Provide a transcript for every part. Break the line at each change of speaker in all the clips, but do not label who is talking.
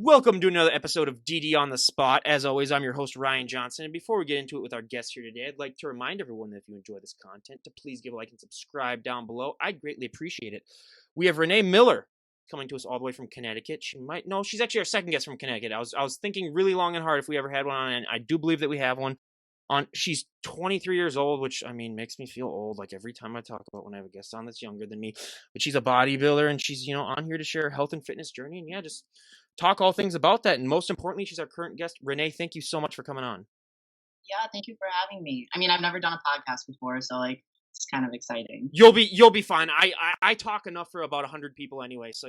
Welcome to another episode of DD on the Spot. As always, I'm your host, Ryan Johnson. And before we get into it with our guest here today, I'd like to remind everyone that if you enjoy this content, to please give a like and subscribe down below. I'd greatly appreciate it. We have Rene Miller coming to us all the way from Connecticut. She's actually our second guest from Connecticut. I was thinking really long and hard if we ever had one on, and I do believe that we have one on. She's 23 years old, which makes me feel old. Like every time I talk about when I have a guest on that's younger than me, but she's a bodybuilder and she's on here to share her health and fitness journey, and just talk all things about that. And most importantly, she's our current guest. Rene, thank you so much for coming on.
Yeah, thank you for having me. I've never done a podcast before, so it's kind of exciting.
You'll be fine. I talk enough for about 100 people anyway, so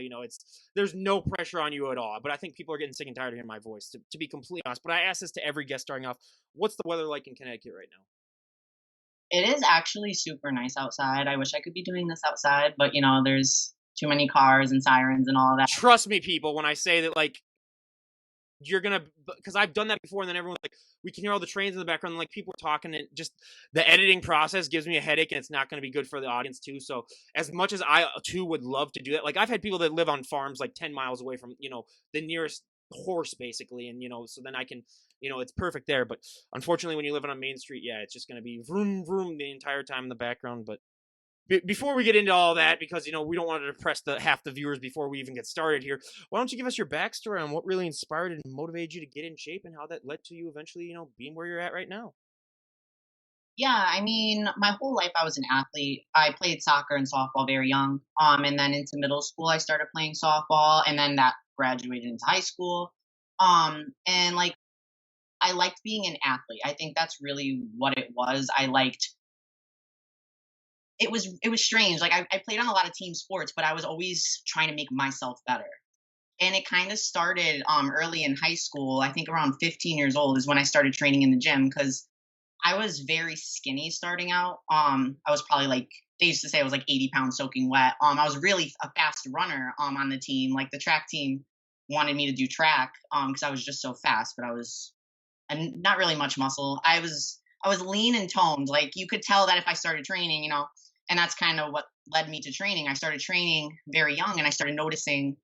there's no pressure on you at all. But I think people are getting sick and tired of hearing my voice, to be completely honest. But I ask this to every guest starting off: what's the weather like in Connecticut right now?
It is actually super nice outside. I wish I could be doing this outside, but there's too many cars and sirens and all that.
Trust me, people, when I say that, you're gonna, because I've done that before, and then everyone's like, we can hear all the trains in the background, and people are talking, and just the editing process gives me a headache, and it's not going to be good for the audience too. So as much as I too would love to do that, I've had people that live on farms 10 miles away from the nearest horse basically, and so then I can, it's perfect there. But unfortunately, when you live on a main street, yeah, it's just going to be vroom vroom the entire time in the background. But before we get into all that, because we don't want to depress half the viewers before we even get started here, why don't you give us your backstory on what really inspired and motivated you to get in shape, and how that led to you eventually being where you're at right now?
Yeah, my whole life I was an athlete. I played soccer and softball very young. And then into middle school I started playing softball, and then that graduated into high school. And I liked being an athlete. I think that's really what it was. It was strange. I played on a lot of team sports, but I was always trying to make myself better. And it kind of started early in high school. I think around 15 years old is when I started training in the gym, because I was very skinny starting out. I was probably they used to say I was 80 pounds soaking wet. I was really a fast runner on the team. The track team wanted me to do track because I was just so fast, but I was not really much muscle. I was lean and toned. You could tell that if I started training, and that's kind of what led me to training. I started training very young, and I started noticing,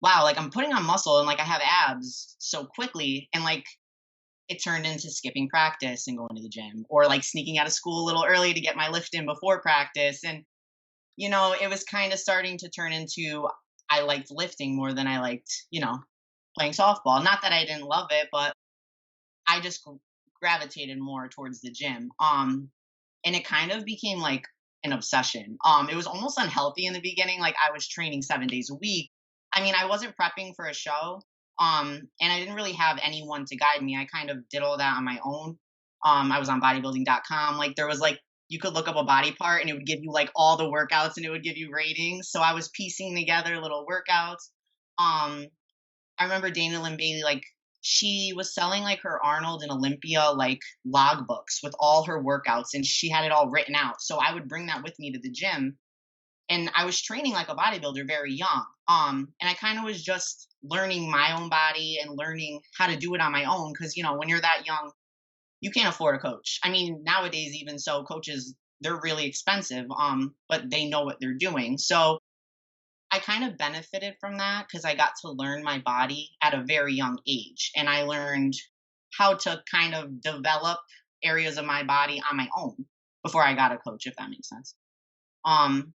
wow, I'm putting on muscle, and I have abs so quickly, and it turned into skipping practice and going to the gym, or sneaking out of school a little early to get my lift in before practice. And it was kind of starting to turn into, I liked lifting more than I liked playing softball. Not that I didn't love it, but I just gravitated more towards the gym. And it kind of became an obsession. It was almost unhealthy in the beginning. I was training 7 days a week. I wasn't prepping for a show. And I didn't really have anyone to guide me. I kind of did all that on my own. I was on bodybuilding.com. There was you could look up a body part, and it would give you all the workouts, and it would give you ratings. So I was piecing together little workouts. I remember Dana Lynn Bailey, she was selling her Arnold and Olympia logbooks with all her workouts, and she had it all written out. So I would bring that with me to the gym, and I was training like a bodybuilder very young. And I kind of was just learning my own body and learning how to do it on my own, because when you're that young, you can't afford a coach. Nowadays, even so, coaches, they're really expensive, but they know what they're doing. So I kind of benefited from that, because I got to learn my body at a very young age. And I learned how to kind of develop areas of my body on my own before I got a coach, if that makes sense. And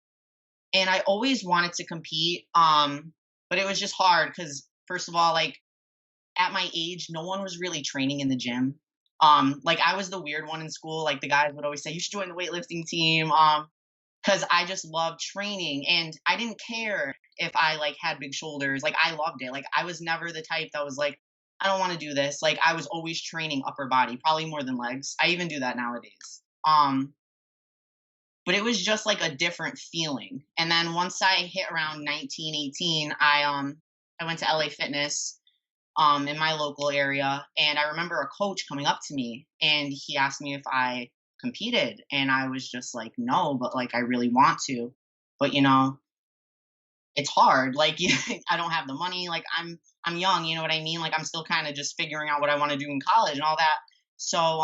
I always wanted to compete, but it was just hard because, first of all, at my age, no one was really training in the gym. I was the weird one in school. The guys would always say, you should join the weightlifting team. Because I just loved training, and I didn't care if I had big shoulders. I loved it. I was never the type that was I don't want to do this. I was always training upper body, probably more than legs. I even do that nowadays. But it was just a different feeling. And then once I hit around 19, 18, I went to LA Fitness in my local area, and I remember a coach coming up to me, and he asked me if I competed, and I was just no, but I really want to, but it's hard. I don't have the money. I'm young, you know what I mean? I'm still kind of just figuring out what I want to do in college and all that. So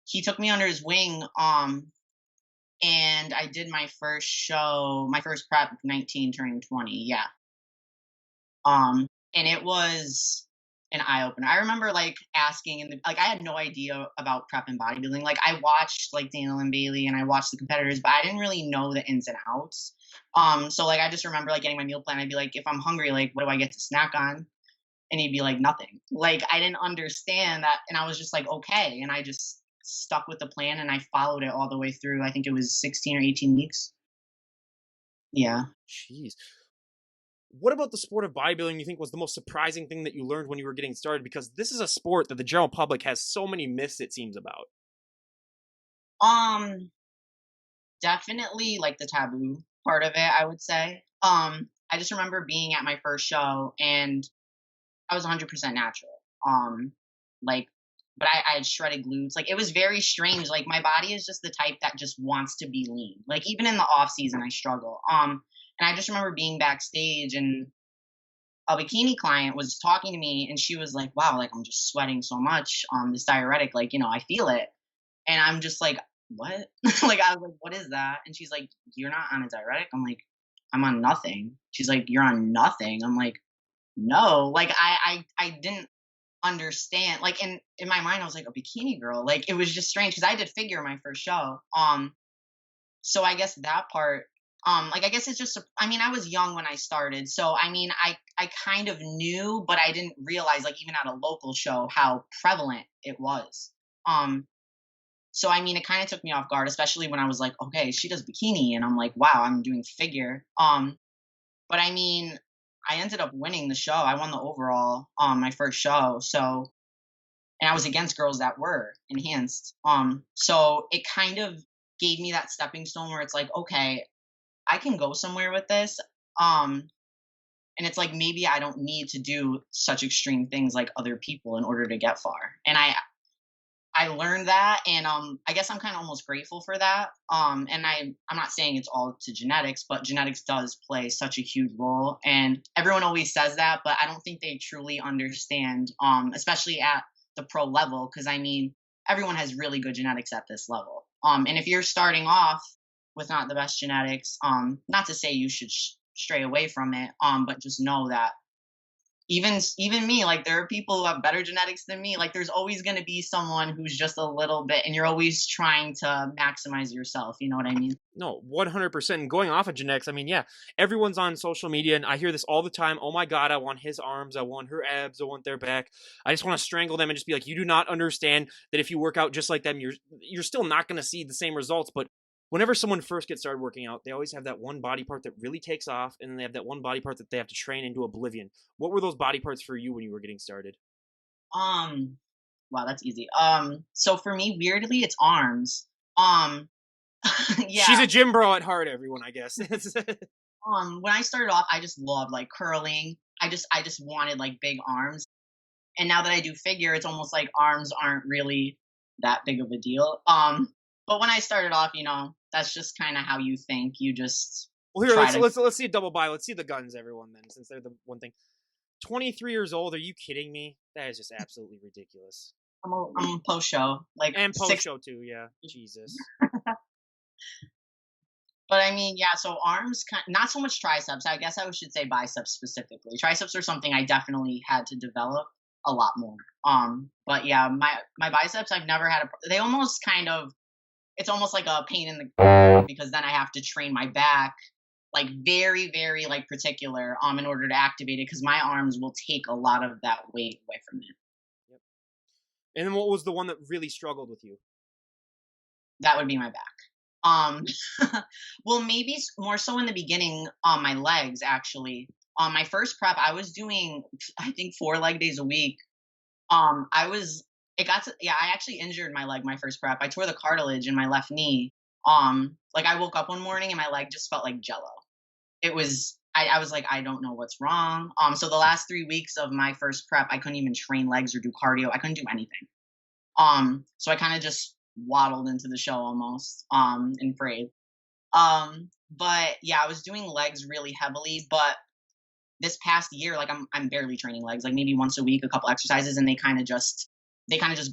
he took me under his wing, and I did my first show, my first prep, 19 turning 20. Yeah. And it was an eye opener. I remember like asking and like I had no idea about prep and bodybuilding. Like I watched like Daniel and Bailey and I watched the competitors, but I didn't really know the ins and outs. So like I just remember like getting my meal plan. I'd be like, if I'm hungry, like what do I get to snack on? And he'd be like, nothing. Like I didn't understand that, and I was just like, okay, and I just stuck with the plan and I followed it all the way through. I think it was 16 or 18 weeks. Yeah.
Jeez. What about the sport of bodybuilding you think was the most surprising thing that you learned when you were getting started? Because this is a sport that the general public has so many myths, it seems, about.
Um, Definitely like the taboo part of it, I would say. I just remember being at my first show and I was 100% natural. Like, but I had shredded glutes. Like, it was very strange. Like, my body is just the type that just wants to be lean. Like, even in the off season, I struggle. And I just remember being backstage and a bikini client was talking to me and she was like, wow, like I'm just sweating so much on this diuretic. Like, I feel it. And I'm just like, what? Like, I was like, what is that? And she's like, you're not on a diuretic. I'm like, I'm on nothing. She's like, you're on nothing. I'm like, no. Like, I didn't understand. Like, in my mind, I was like, a bikini girl. Like, it was just strange because I did figure my first show. So I guess that part, like, I guess it's just, I mean, I was young when I started. So, I mean, I kind of knew, but I didn't realize, like, even at a local show, how prevalent it was. So, I mean, it kind of took me off guard, especially when I was like, okay, she does bikini. And I'm like, wow, I'm doing figure. But I mean, I ended up winning the show. I won the overall, my first show. So, and I was against girls that were enhanced. So it kind of gave me that stepping stone where it's like, okay, I can go somewhere with this. And it's like maybe I don't need to do such extreme things like other people in order to get far. And I learned that, and I guess I'm kind of almost grateful for that. And I'm not saying it's all to genetics, but genetics does play such a huge role, and everyone always says that, but I don't think they truly understand, especially at the pro level, because I mean everyone has really good genetics at this level. And if you're starting off with not the best genetics, not to say you should stray away from it, but just know that even me, like there are people who have better genetics than me. Like there's always going to be someone who's just a little bit, and you're always trying to maximize yourself. You know what I mean?
No, 100%. And going off of genetics, I mean, yeah, everyone's on social media, and I hear this all the time. Oh my God, I want his arms. I want her abs. I want their back. I just want to strangle them and just be like, you do not understand that if you work out just like them, you're still not going to see the same results. But whenever someone first gets started working out, they always have that one body part that really takes off, and then they have that one body part that they have to train into oblivion. What were those body parts for you when you were getting started?
Um, wow, that's easy. So for me, weirdly, it's arms. Um,
She's
yeah.
a gym bro at heart, everyone, I guess.
When I started off, I just loved like curling. I just wanted like big arms. And now that I do figure, it's almost like arms aren't really that big of a deal. But when I started off, that's just kind of how you think. You just
Well, here
try
let's
to.
let's see a double buy. Let's see the guns, everyone. Then, since they're the one thing. 23 years old. Are you kidding me? That is just absolutely ridiculous.
I'm post show like
And post
six.
show too. Yeah, Jesus.
But I mean, yeah. So arms, not so much triceps. I guess I should say biceps specifically. Triceps are something I definitely had to develop a lot more. But yeah, my biceps, I've never had a. They almost kind of. It's almost like a pain in the because then I have to train my back like very very like particular in order to activate it because my arms will take a lot of that weight away from it.
Yep. And then what was the one that really struggled with you?
That would be my back. Um, well, maybe more so in the beginning on my legs, actually. On my first prep, I was doing, I think, 4 leg days a week. It got to, yeah, I actually injured my leg my first prep. I tore the cartilage in my left knee. Like I woke up one morning and my leg just felt like jello. I was like, I don't know what's wrong. So the last 3 weeks of my first prep, I couldn't even train legs or do cardio. I couldn't do anything. So I kind of just waddled into the show almost, and prayed. But yeah, I was doing legs really heavily, but this past year, like I'm barely training legs, like maybe once a week, a couple exercises, and they kind of just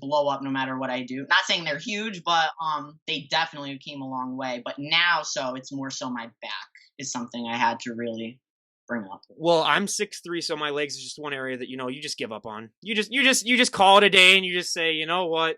blow up no matter what I do. Not saying they're huge, but they definitely came a long way. But now, so it's more so my back is something I had to really bring up.
Well, I'm 6'3", so my legs is just one area that, you just give up on. You just call it a day and you just say, you know what?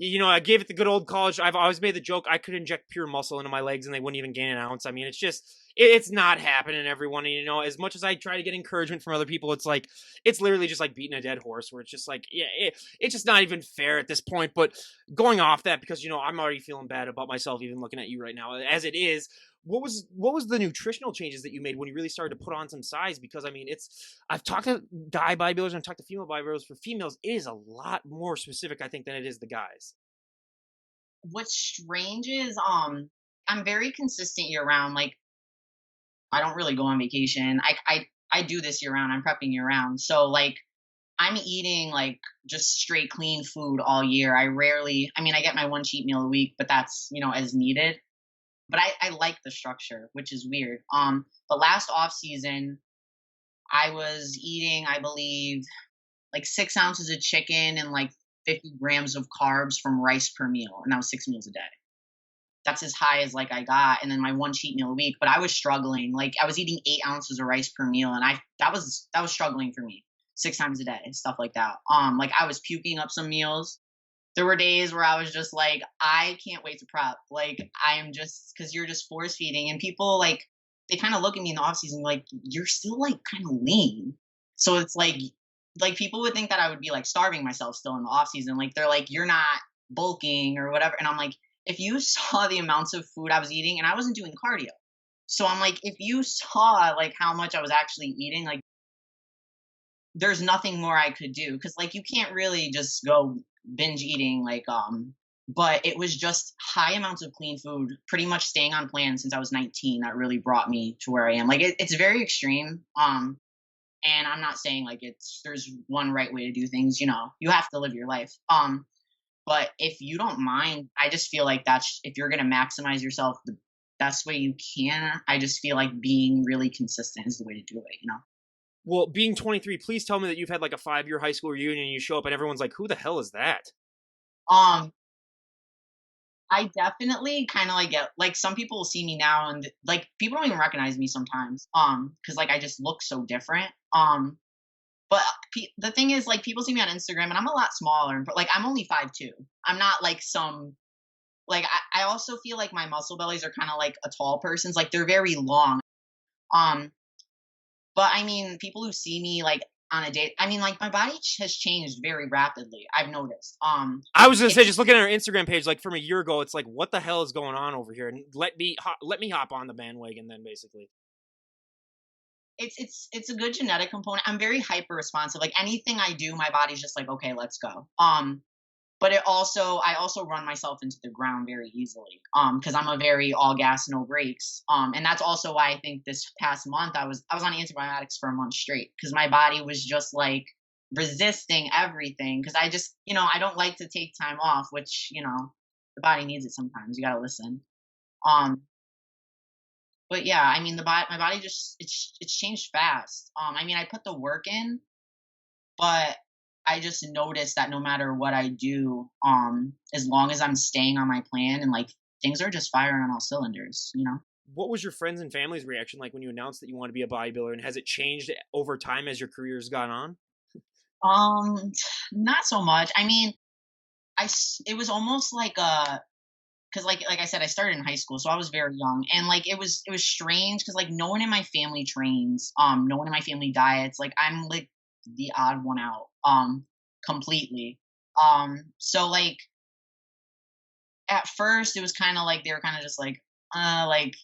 I gave it the good old college. I've always made the joke I could inject pure muscle into my legs and they wouldn't even gain an ounce. I mean, it's just it's not happening, everyone. And, as much as I try to get encouragement from other people, it's like it's literally just like beating a dead horse. Where it's just like, yeah, it's just not even fair at this point. But going off that, because I'm already feeling bad about myself, even looking at you right now, as it is. What was the nutritional changes that you made when you really started to put on some size? Because I mean, I've talked to guy bodybuilders and I've talked to female bodybuilders. For females, it is a lot more specific, I think, than it is the guys.
What's strange is I'm very consistent year round. Like I don't really go on vacation. I do this year round. I'm prepping year round. So like I'm eating like just straight clean food all year. I mean, I get my one cheat meal a week, but that's, as needed. But I like the structure, which is weird. But last off season, I was eating, I believe, like 6 ounces of chicken and like 50 grams of carbs from rice per meal. And that was 6 meals a day. That's as high as like I got. And then my one cheat meal a week, but I was struggling. Like I was eating 8 ounces of rice per meal. And that was struggling for me 6 times a day and stuff like that. Like I was puking up some meals. There were days where I was just like, I can't wait to prep. Like I am just, cause you're just force feeding and people like, they kind of look at me in the off season like, you're still like kind of lean. So it's like people would think that I would be like starving myself still in the off season. Like they're like, you're not bulking or whatever. And I'm like, if you saw the amounts of food I was eating and I wasn't doing cardio. So I'm like, if you saw like how much I was actually eating, like there's nothing more I could do. Cause like you can't really just go binge eating like but it was just high amounts of clean food, pretty much staying on plan since I was 19 that really brought me to where I am. Like it's very extreme. And I'm not saying like there's one right way to do things, you have to live your life. But if you don't mind, I just feel like that's if you're gonna maximize yourself the best way you can, I just feel like being really consistent is the way to do it.
Well, being 23, please tell me that you've had like a 5-year high school reunion and you show up and everyone's like, who the hell is that?
Um, I definitely kind of like get like some people will see me now and like people don't even recognize me sometimes. Because like I just look so different. But the thing is like people see me on Instagram and I'm a lot smaller, but like I'm only 5'2". I'm not like some like I also feel like my muscle bellies are kind of like a tall person's. Like they're very long. Um, but I mean, people who see me like on a date, I mean, like my body has changed very rapidly. I've noticed.
I was gonna say, just looking at our Instagram page, like from a year ago, it's like, what the hell is going on over here? And let me hop on the bandwagon, then basically.
It's a good genetic component. I'm very hyper responsive. Like anything I do, my body's just like, okay, let's go. But I also run myself into the ground very easily. Because I'm a very all gas, no brakes. And that's also why I think this past month I was on antibiotics for a month straight because my body was just like resisting everything. Because I just, I don't like to take time off, which, the body needs it sometimes. You gotta listen. Um, but yeah, I mean my body just it's changed fast. I mean I put the work in, but I just noticed that no matter what I do, as long as I'm staying on my plan and like things are just firing on all cylinders.
What was your friends and family's reaction like when you announced that you want to be a bodybuilder? And has it changed over time as your career's gone on?
Not so much. I mean, it was almost like because like I said, I started in high school, so I was very young, and like it was strange because like no one in my family trains, no one in my family diets. Like I'm like the odd one out, completely. So like at first it was kind of like they were kind of just like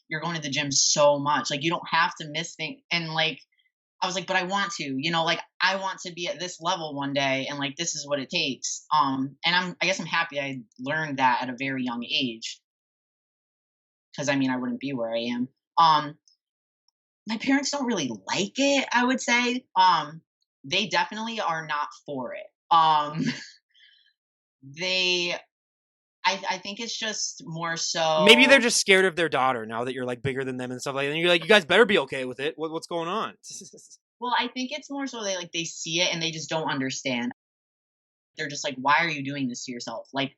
you're going to the gym so much, like you don't have to miss things, and like I was like, but I want to, like I want to be at this level one day, and like this is what it takes. And I guess I'm happy I learned that at a very young age, because I mean I wouldn't be where I am. My parents don't really like it. I would say, they definitely are not for it. They, I think it's just more
Maybe they're
so.
just scared of their daughter now that you're like bigger than them and stuff like that. And you're like, you guys better be okay with it. What's going on?
Well, I think it's more so they see it and they just don't understand. They're just like, why are you doing this to yourself? Like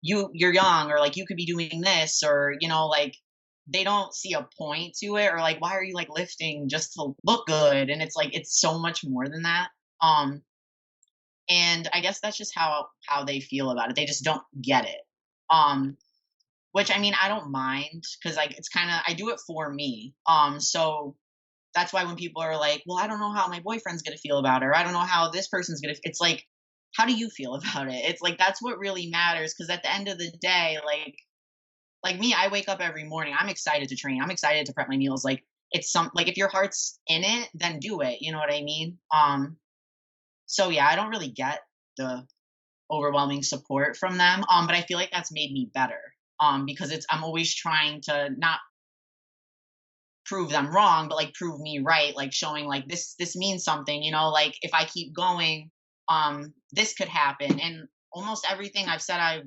you're young, or like you could be doing this, or like they don't see a point to it, or like, why are you like lifting just to look good? And it's like it's so much more than that. Um, and I guess that's just how they feel about it. They just don't get it. Um, which I mean, I don't mind because like it's kind of I do it for me. So that's why when people are like, well, I don't know how my boyfriend's gonna feel about it, or I don't know how this person's gonna. It's like, how do you feel about it? It's like that's what really matters. Because at the end of the day, like me, I wake up every morning. I'm excited to train. I'm excited to prep my meals. Like it's some like if your heart's in it, then do it. You know what I mean? So yeah, I don't really get the overwhelming support from them. But I feel like that's made me better. Because it's I'm always trying to not prove them wrong, but like prove me right, like showing like this means something, like if I keep going, this could happen. And almost everything I've said I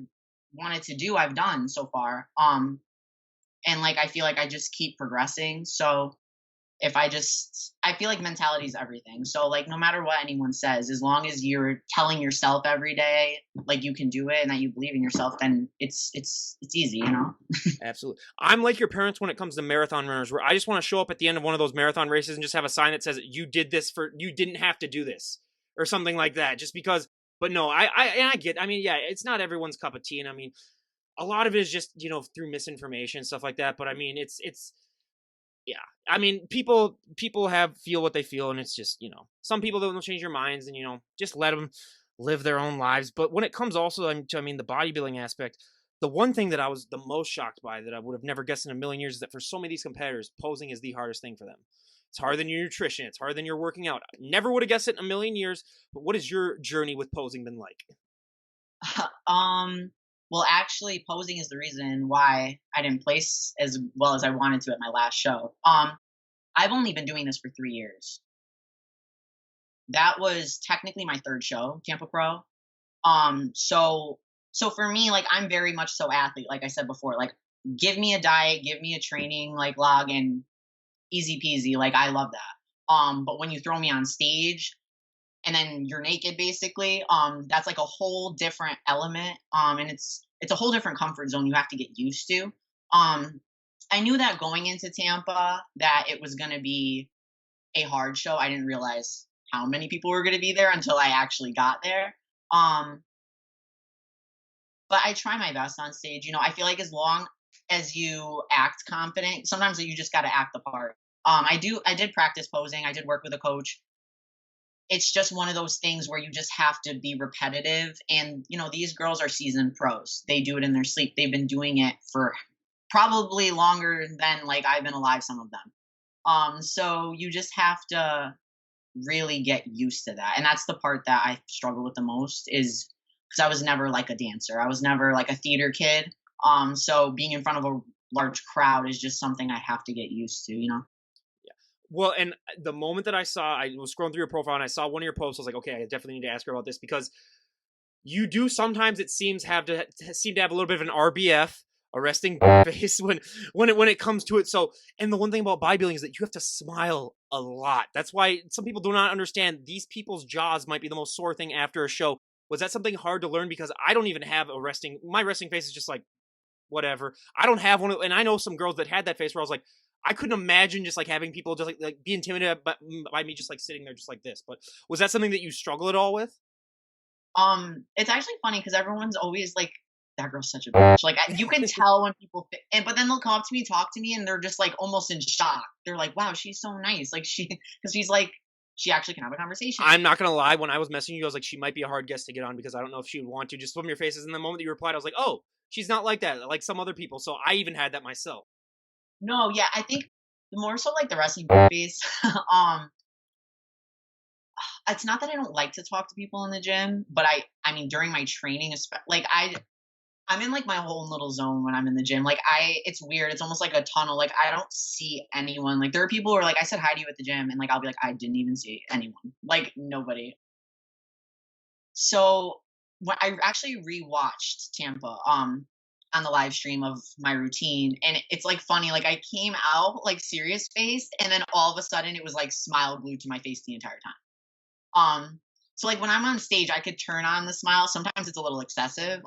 wanted to do, I've done so far. And like I feel like I just keep progressing. So if I feel like mentality is everything. So like no matter what anyone says, as long as you're telling yourself every day like you can do it and that you believe in yourself, then it's easy.
Absolutely. I'm like your parents when it comes to marathon runners, where I just want to show up at the end of one of those marathon races and just have a sign that says you did this you didn't have to do this or something like that. Just because, but no, I get. I mean, yeah, it's not everyone's cup of tea, and I mean, a lot of it is just through misinformation and stuff like that. But I mean, it's yeah. I mean, people have feel what they feel, and it's just some people don't change your minds, and just let them live their own lives. But when it comes also to the bodybuilding aspect, the one thing that I was the most shocked by that I would have never guessed in a million years is that for so many of these competitors, posing is the hardest thing for them. It's harder than your nutrition. It's harder than your working out. I never would have guessed it in a million years. But what has your journey with posing been like?
Well, actually, posing is the reason why I didn't place as well as I wanted to at my last show. I've only been doing this for 3 years. That was technically my third show, Tampa Pro. So for me, like I'm very much so athlete, like I said before. Like, give me a diet, give me a training like log, and easy peasy. Like I love that. But when you throw me on stage and then you're naked, basically, that's like a whole different element. And it's a whole different comfort zone you have to get used to. I knew that going into Tampa that it was gonna be a hard show. I didn't realize how many people were gonna be there until I actually got there. Um, but I try my best on stage. I feel like as long as you act confident, sometimes you just got to act the part. I did practice posing. I did work with a coach. It's just one of those things where you just have to be repetitive. And these girls are seasoned pros. They do it in their sleep. They've been doing it for probably longer than like I've been alive. Some of them. So you just have to really get used to that. And that's the part that I struggle with the most is because I was never like a dancer. I was never like a theater kid. So being in front of a large crowd is just something I have to get used to.
Well, and the moment that I was scrolling through your profile and I saw one of your posts, I was like, okay, I definitely need to ask her about this because you do sometimes it seem to have a little bit of an RBF, a resting face when it comes to it. So, and the one thing about bodybuilding is that you have to smile a lot. That's why some people do not understand these people's jaws might be the most sore thing after a show. Was that something hard to learn? Because I don't even have my resting face is just like whatever. I don't have one, and I know some girls that had that face where I was like, I couldn't imagine just like having people just like be intimidated by me just like sitting there just like this. But was that something that you struggle at all with?
It's actually funny because everyone's always like, "That girl's such a bitch." Like you can tell when people, but then they'll come up to me, talk to me, and they're just like almost in shock. They're like, "Wow, she's so nice." Like because she's like, she actually can have a conversation.
I'm not gonna lie. When I was messaging you, I was like, she might be a hard guest to get on because I don't know if she would want to. Just from your faces, and the moment that you replied, I was like, oh, she's not like that, like some other people. So I even had that myself.
No, yeah, I think more so like the wrestling face. um, it's not that I don't like to talk to people in the gym, but I mean during my training, like I'm in like my whole little zone when I'm in the gym. Like it's weird. It's almost like a tunnel. Like I don't see anyone. Like there are people who are like, I said hi to you at the gym, and like I'll be like, I didn't even see anyone. Like nobody. So when I actually rewatched Tampa, on the live stream of my routine, and it's like funny. Like I came out like serious faced, and then all of a sudden it was like smile glued to my face the entire time. So like when I'm on stage, I could turn on the smile. Sometimes it's a little excessive.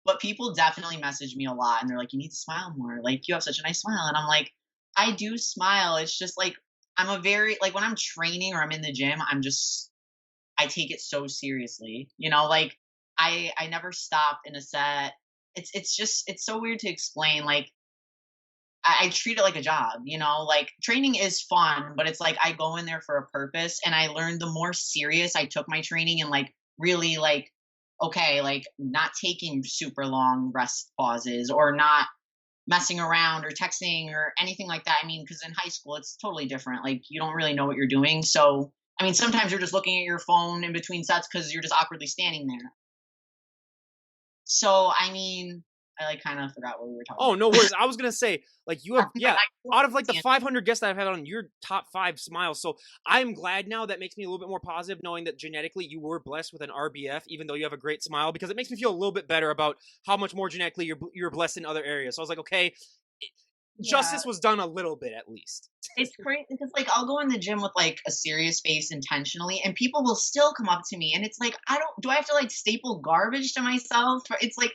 But people definitely message me a lot and they're like, "You need to smile more. Like, you have such a nice smile." And I'm like, "I do smile." It's just like I'm a very like when I'm training or I'm in the gym, I take it so seriously. Like I never stop in a set. It's just it's so weird to explain. Like I treat it like a job, like training is fun, but it's like I go in there for a purpose. And I learned the more serious I took my training and like really like, okay, like not taking super long rest pauses or not messing around or texting or anything like that. I mean, because in high school, it's totally different. Like you don't really know what you're doing. So, I mean, sometimes you're just looking at your phone in between sets because you're just awkwardly standing there. So, I mean, I like kind of forgot what we were talking
Oh, no
about.
worries. I was gonna say, like, you have,
But
yeah,
I
out of like the
totally
500 guests that I've had on, your top 5 smiles. So I'm glad now. That makes me a little bit more positive, knowing that genetically you were blessed with an RBF, even though you have a great smile, because it makes me feel a little bit better about how much more genetically you're blessed in other areas. So I was like, okay,
yeah,
justice was done a little bit at least.
it's crazy because like I'll go in the gym with like a serious face intentionally, and people will still come up to me, and it's like I don't. Do I have to like staple garbage to myself? It's like,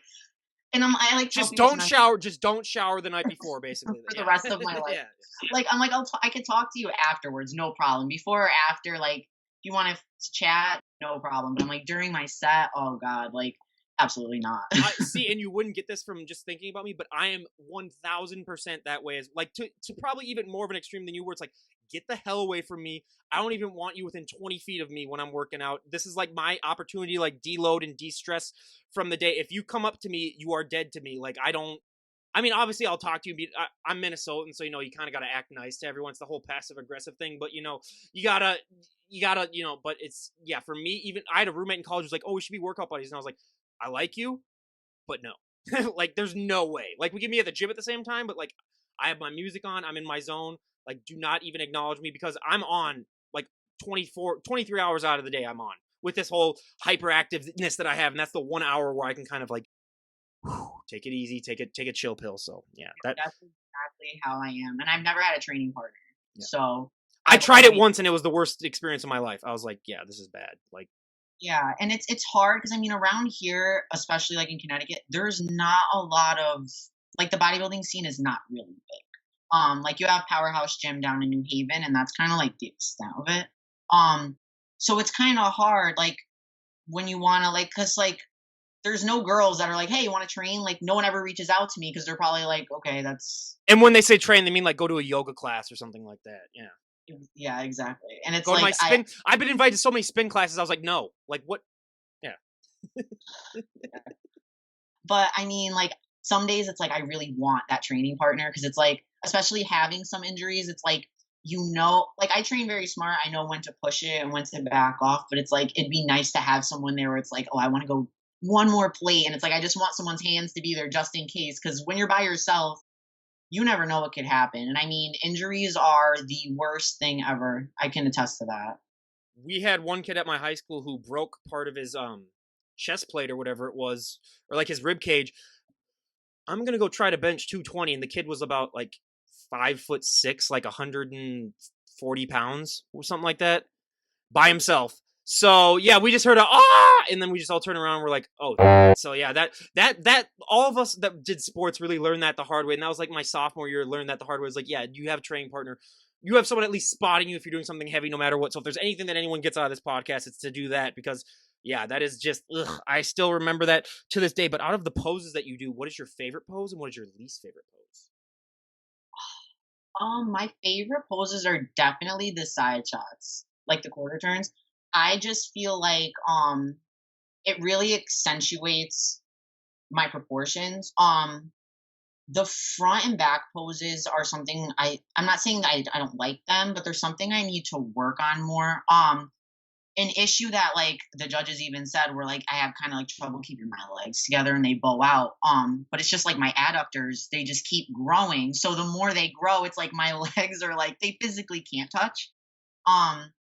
and I like tell
Just
people
don't
sometimes
shower. Just don't shower the night before,
for
basically.
the
Yeah,
rest of my life.
yeah.
Like I'm like I could talk to you afterwards, no problem. Before or after, like if you want to chat, no problem. But I'm like during my set, oh god, like absolutely not.
I see, and you wouldn't get this from just thinking about me, but I am 1000% that way. As like to probably even more of an extreme than you, where it's like, get the hell away from me. I don't even want you within 20 feet of me when I'm working out. This is like my opportunity to like deload and de-stress from the day. If you come up to me, you are dead to me. Like I don't. I mean, obviously, I'll talk to you. I'm Minnesotan, so you kind of got to act nice to everyone. It's the whole passive aggressive thing, but you gotta, But it's yeah. For me, even I had a roommate in college who was like, "Oh, we should be workout buddies," and I was like, "I like you, but no." Like there's no way. Like we can be at the gym at the same time, but like I have my music on, I'm in my zone. Like do not even acknowledge me because I'm on like 23 hours out of the day I'm on with this whole hyperactiveness that I have, and that's the 1 hour where I can kind of like take it easy, take a chill pill. So yeah, that
That's exactly how I am, and I've never had a training partner,
yeah.
so
I
I've
tried it
always
once and it was the worst experience of my life. I was like, yeah, this is bad. Like
yeah, and it's hard because I mean around here, especially like in Connecticut, there's not a lot of like the bodybuilding scene is not really big. Like you have Powerhouse Gym down in New Haven, and that's kind of like the extent of it. Um, so it's kind of hard, like when you want to like, cause like there's no girls that are like, hey, you want to train? Like no one ever reaches out to me because they're probably like, okay, that's
and when they say train, they mean like go to a yoga class or something like that. Yeah.
yeah, exactly. And it's
Go to my
like I
spin. I've been invited to so many spin classes. I was like, no. Like what? Yeah.
but I mean, like some days it's like I really want that training partner because it's like, especially having some injuries, it's like, like I train very smart. I know when to push it and when to back off, but it's like, it'd be nice to have someone there where it's like, oh, I want to go one more plate. And it's like, I just want someone's hands to be there just in case. Cause when you're by yourself, you never know what could happen. And I mean, injuries are the worst thing ever. I can attest to that.
We had one kid at my high school who broke part of his chest plate or whatever it was, or like his rib cage. I'm gonna go try to bench 220, and the kid was about like 5'6", like 140 pounds or something like that, by himself. So yeah, we just heard a and then we just all turn around and we're like, oh. So yeah, that all of us that did sports really learned that the hard way, and that was like my sophomore year. Learned that the hard way. It's like, yeah, you have a training partner. You have someone at least spotting you if you're doing something heavy, no matter what. So if there's anything that anyone gets out of this podcast, it's to do that, because yeah, that is just I still remember that to this day. But out of the poses that you do, what is your favorite pose and what is your least favorite pose?
My favorite poses are definitely the side shots, like the quarter turns. I just feel like it really accentuates my proportions. The front and back poses are something I'm not saying that I don't like them, but there's something I need to work on more. An issue that like the judges even said were like I have kind of like trouble keeping my legs together and they bow out. But it's just like my adductors, they just keep growing. So the more they grow, it's like my legs are like they physically can't touch. Um,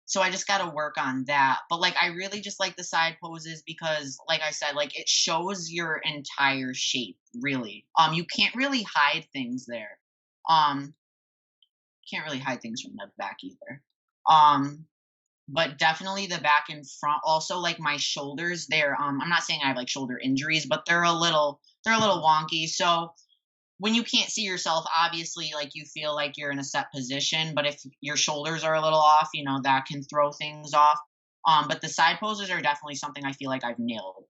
so I just got to work on that. But like I really just like the side poses because like I said, like it shows your entire shape, really. You can't really hide things there. Um, can't really hide things from the back either. Um, but definitely the back and front. Also, like my shoulders, I'm not saying I have like shoulder injuries, but they're a little wonky. So when you can't see yourself, obviously, like you feel like you're in a set position, but if your shoulders are a little off, that can throw things off. But the side poses are definitely something I feel like I've nailed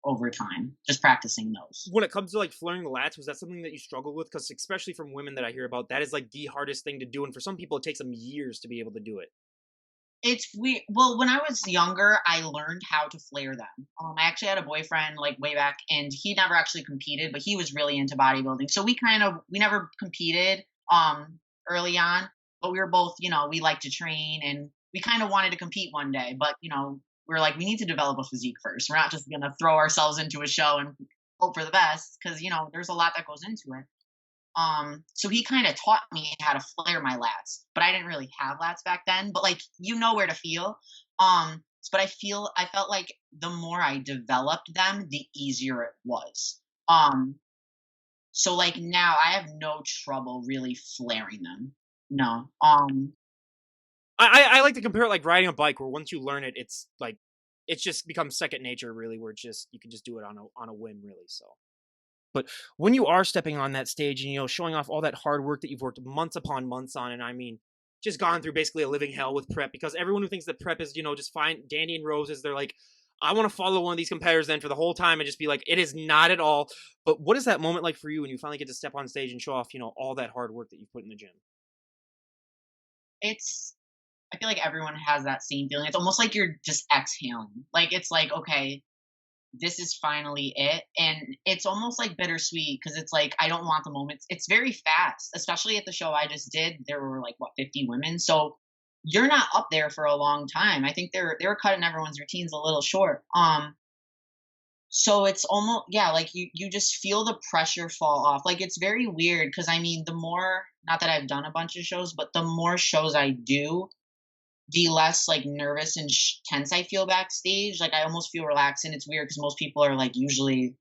over time, just practicing those.
When it comes to like flaring the lats, was that something that you struggled with? Because especially from women that I hear about, that is like the hardest thing to do, and for some people, it takes them years to be able to do it.
It's weird. Well, when I was younger, I learned how to flare them. I actually had a boyfriend like way back, and he never actually competed, but he was really into bodybuilding. So we never competed early on, but we were both, we like to train, and we kind of wanted to compete one day, but we were like, we need to develop a physique first. We're not just gonna throw ourselves into a show and hope for the best, because there's a lot that goes into it. So he kind of taught me how to flare my lats, but I didn't really have lats back then, but like, where to feel. But I felt like the more I developed them, the easier it was. So like now I have no trouble really flaring them. No.
I like to compare it like riding a bike, where once you learn it, it's like it's just becomes second nature, really. Where it's just you can just do it on a whim, really. So, but when you are stepping on that stage and showing off all that hard work that you've worked months upon months on, and I mean, just gone through basically a living hell with prep, because everyone who thinks that prep is just fine, dandy and roses, they're like, I want to follow one of these competitors then for the whole time and just be like, it is not at all. But what is that moment like for you when you finally get to step on stage and show off all that hard work that you've put in the gym?
it's I feel like everyone has that same feeling. It's almost like you're just exhaling. Like it's like, okay, this is finally it. And it's almost like bittersweet, because it's like I don't want the moments. It's very fast, especially at the show I just did. There were like, what, 50 women. So you're not up there for a long time. I think they were cutting everyone's routines a little short. So it's almost, yeah, like you just feel the pressure fall off. Like it's very weird, because I mean, the more, not that I've done a bunch of shows, but the more shows I do, the less like nervous and tense I feel backstage. Like I almost feel relaxed, and it's weird because most people are like, usually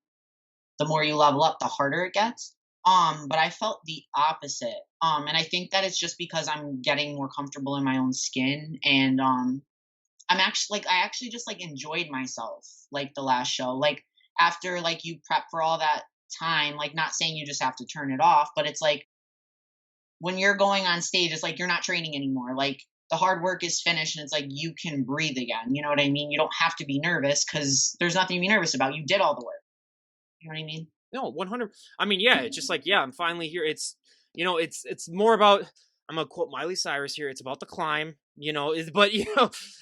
the more you level up, the harder it gets. But I felt the opposite. And I think that it's just because I'm getting more comfortable in my own skin, and I actually just like enjoyed myself like the last show. Like after like you prep for all that time, like not saying you just have to turn it off, but it's like when you're going on stage, it's like you're not training anymore. Like the hard work is finished, and it's like you can breathe again. You know what I mean? You don't have to be nervous, because there's nothing to be nervous about. You did all the work. You know what I mean?
No, 100. I mean, yeah, it's just like, yeah, I'm finally here. It's more about, I'm gonna quote Miley Cyrus here. It's about the climb, but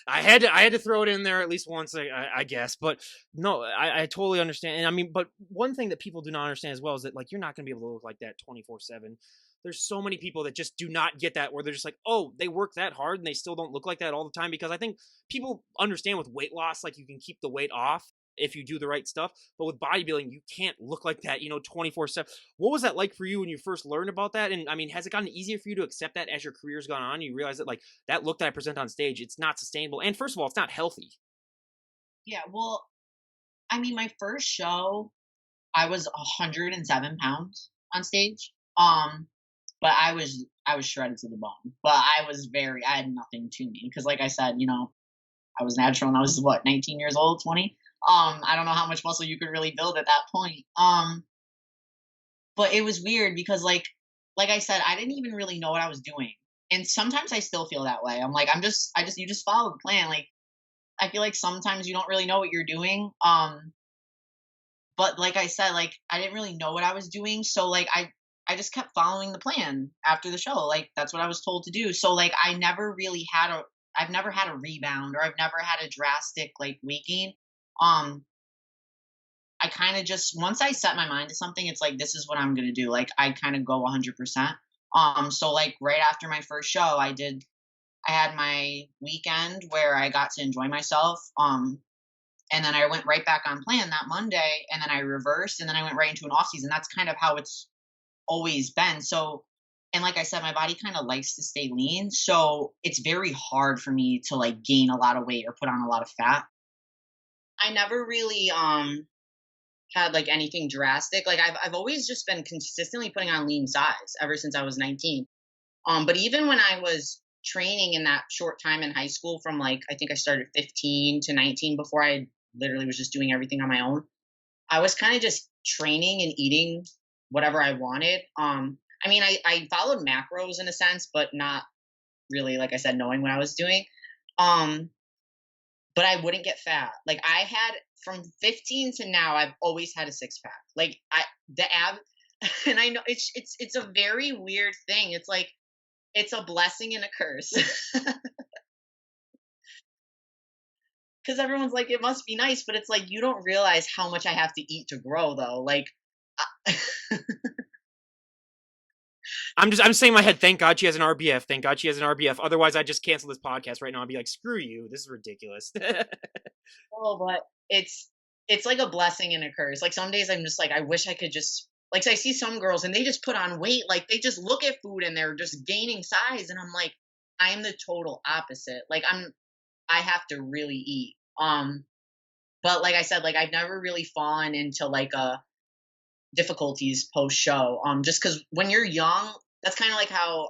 I had to throw it in there at least once, I guess. But no, I totally understand. And I mean, but one thing that people do not understand as well is that like you're not gonna be able to look like that 24/7. There's so many people that just do not get that, where they're just like, oh, they work that hard and they still don't look like that all the time. Because I think people understand with weight loss, like you can keep the weight off if you do the right stuff. But with bodybuilding, you can't look like that, 24/7. What was that like for you when you first learned about that? And I mean, has it gotten easier for you to accept that as your career's gone on? You realize that like that look that I present on stage, it's not sustainable. And first of all, it's not healthy.
Yeah. Well, I mean, my first show, I was 107 pounds on stage. But I was shredded to the bone. But I had nothing to me, because like I said, I was natural, and I was what, 19 years old, 20. I don't know how much muscle you could really build at that point. But it was weird, because like I said, I didn't even really know what I was doing. And sometimes I still feel that way. I'm like, you just follow the plan. Like I feel like sometimes you don't really know what you're doing. But like I said, like I didn't really know what I was doing. So like I just kept following the plan after the show. Like that's what I was told to do. So like I've never had a rebound, or I've never had a drastic like weight gain. Um I kind of just, once I set my mind to something, it's like, this is what I'm going to do. Like I kind of go 100%. So like right after my first show, I had my weekend where I got to enjoy myself. And then I went right back on plan that Monday, and then I reversed, and then I went right into an off season. That's kind of how it's always been. So, and like I said, my body kind of likes to stay lean. So it's very hard for me to like gain a lot of weight or put on a lot of fat. I never really had like anything drastic. Like I've always just been consistently putting on lean size ever since I was 19. But even when I was training in that short time in high school from like, I think I started 15 to 19 before I literally was just doing everything on my own. I was kind of just training and eating whatever I wanted. I mean, I followed macros in a sense, but not really, like I said, knowing what I was doing. Um, but I wouldn't get fat. Like I had from 15 to now, I've always had a six pack. Like the ab, and I know it's a very weird thing. It's like it's a blessing and a curse because everyone's like it must be nice, but it's like you don't realize how much I have to eat to grow though. Like, I-
I'm saying in my head, thank God she has an RBF. Thank God she has an RBF. Otherwise, I'd just cancel this podcast right now and be like, screw you. This is ridiculous.
oh, but it's like a blessing and a curse. Like some days I'm just like I wish I could just like I see some girls and they just put on weight, like they just look at food and they're just gaining size, and I'm like I'm the total opposite. Like I have to really eat. But like I said, like I've never really fallen into like a difficulties post show. Just because when you're young, that's kind of like how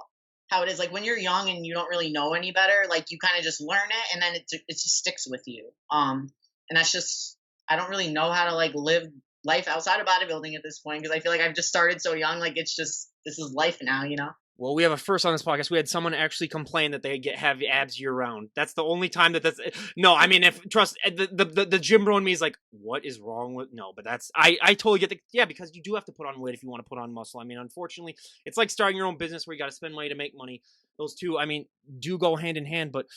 it is. Like when you're young and you don't really know any better, like you kind of just learn it, and then it just sticks with you. And that's just I don't really know how to like live life outside of bodybuilding at this point because I feel like I've just started so young. Like it's just this is life now, you know.
Well, we have a first on this podcast. We had someone actually complain that they have abs year round. That's the only time that's no. I mean, if trust the gym bro in me is like, what is wrong with no? But that's I totally get yeah, because you do have to put on weight if you want to put on muscle. I mean, unfortunately, it's like starting your own business where you got to spend money to make money. Those two, I mean, do go hand in hand. But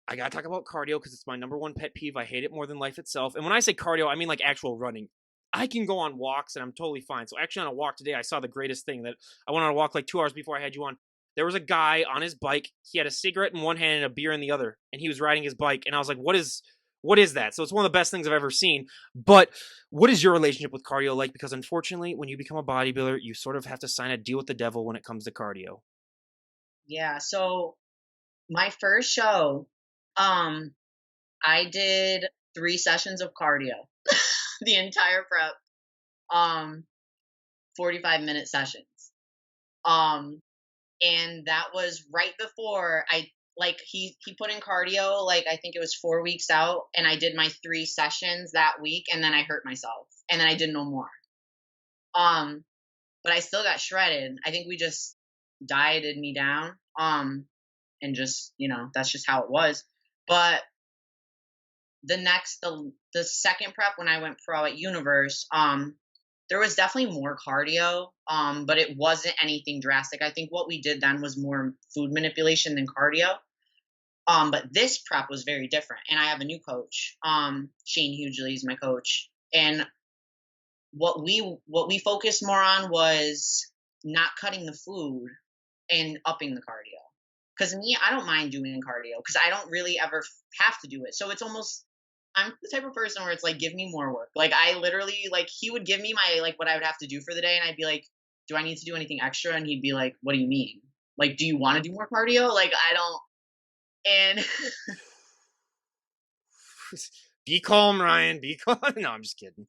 I gotta talk about cardio because it's my number one pet peeve. I hate it more than life itself. And when I say cardio, I mean like actual running. I can go on walks and I'm totally fine. So actually on a walk today, I saw the greatest thing that I went on a walk like 2 hours before I had you on. There was a guy on his bike. He had a cigarette in one hand and a beer in the other, and he was riding his bike. And I was like, what is that? So it's one of the best things I've ever seen. But what is your relationship with cardio like? Because unfortunately, when you become a bodybuilder, you sort of have to sign a deal with the devil when it comes to cardio.
Yeah. So my first show, I did 3 sessions of cardio the entire prep. 45-minute sessions. Um, and that was right before I like he put in cardio like I think it was 4 weeks out, and I did my 3 sessions that week, and then I hurt myself, and then I did no more. Um, but I still got shredded. I think we just dieted me down. And just that's just how it was. But the second prep when I went pro at Universe, there was definitely more cardio, but it wasn't anything drastic. I think what we did then was more food manipulation than cardio. But this prep was very different, and I have a new coach. Shane Hughley is my coach, and what we focused more on was not cutting the food and upping the cardio. Because me, I don't mind doing cardio because I don't really ever have to do it. So it's almost I'm the type of person where it's like, give me more work. Like I literally like he would give me my like what I would have to do for the day, and I'd be like, do I need to do anything extra? And he'd be like, what do you mean? Like, do you want to do more cardio? Like I don't. And
Be calm, Ryan. Be calm. No, I'm just kidding.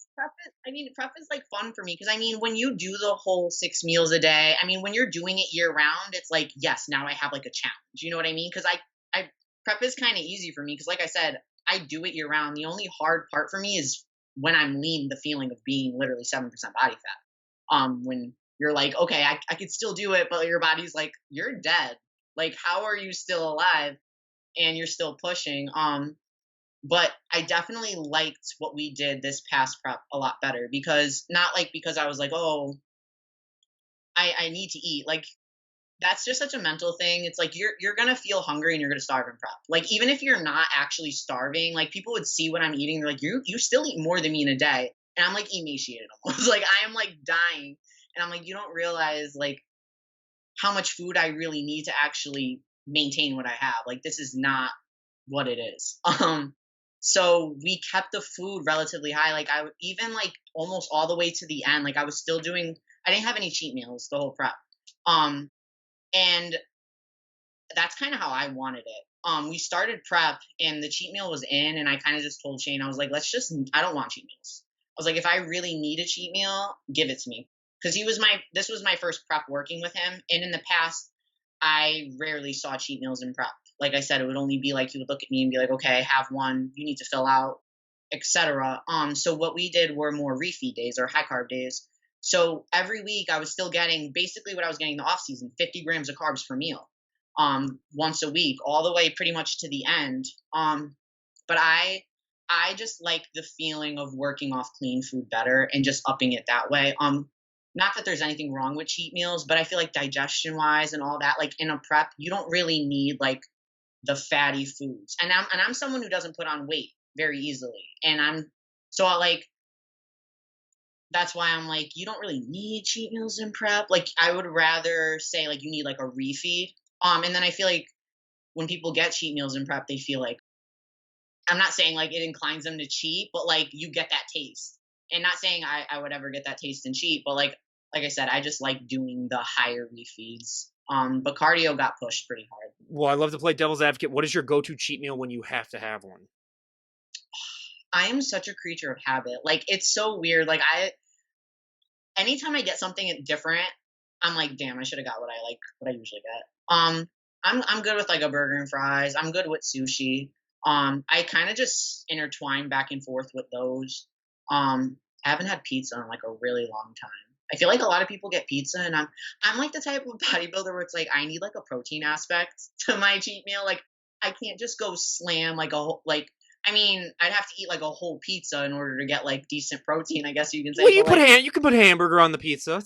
prep is like fun for me because I mean, when you do the whole 6 meals a day, I mean, when you're doing it year round, it's like, yes, now I have like a challenge. You know what I mean? Because I prep is kind of easy for me because, like I said, I do it year round. The only hard part for me is when I'm lean, the feeling of being literally 7% body fat. When you're like, okay, I could still do it, but your body's like, you're dead. Like, how are you still alive and you're still pushing? But I definitely liked what we did this past prep a lot better because not like because I was like, oh, I need to eat. Like that's just such a mental thing. It's like you're gonna feel hungry and you're gonna starve in prep. Like even if you're not actually starving, like people would see what I'm eating. They're like, you still eat more than me in a day, and I'm like emaciated almost. Like I am like dying, and I'm like, you don't realize like how much food I really need to actually maintain what I have. Like this is not what it is. So we kept the food relatively high. Like I even like almost all the way to the end. Like I was still doing. I didn't have any cheat meals the whole prep. And that's kind of how I wanted it. We started prep and the cheat meal was in, and I kind of just told Shane, I was like, I don't want cheat meals. I was like, if I really need a cheat meal, give it to me. Cause this was my first prep working with him. And in the past, I rarely saw cheat meals in prep. Like I said, it would only be like he would look at me and be like, "Okay, have one. You need to fill out, etc." So what we did were more refeed days or high carb days. So every week I was still getting basically what I was getting in the off season, 50 grams of carbs per meal, once a week, all the way pretty much to the end. But I just like the feeling of working off clean food better and just upping it that way. Not that there's anything wrong with cheat meals, but I feel like digestion wise and all that, like in a prep, you don't really need like the fatty foods. And I'm someone who doesn't put on weight very easily. And I'm so I like that's why I'm like, you don't really need cheat meals in prep. Like I would rather say like you need like a refeed. And then I feel like when people get cheat meals in prep, they feel like I'm not saying like it inclines them to cheat, but like you get that taste. And not saying I would ever get that taste and cheat, but like I said, I just like doing the higher refeeds. But cardio got pushed pretty hard.
Well, I love to play devil's advocate. What is your go-to cheat meal when you have to have one?
I am such a creature of habit. Like it's so weird. Like anytime I get something different, I'm like, damn, I should have got what I usually get. I'm good with like a burger and fries. I'm good with sushi. I kind of just intertwine back and forth with those. I haven't had pizza in like a really long time. I feel like a lot of people get pizza, and I'm like the type of bodybuilder where it's like I need like a protein aspect to my cheat meal. Like I can't just go slam like a whole like. I mean, I'd have to eat like a whole pizza in order to get like decent protein, I guess you can say.
Well, you
But like,
you can put hamburger on the pizza.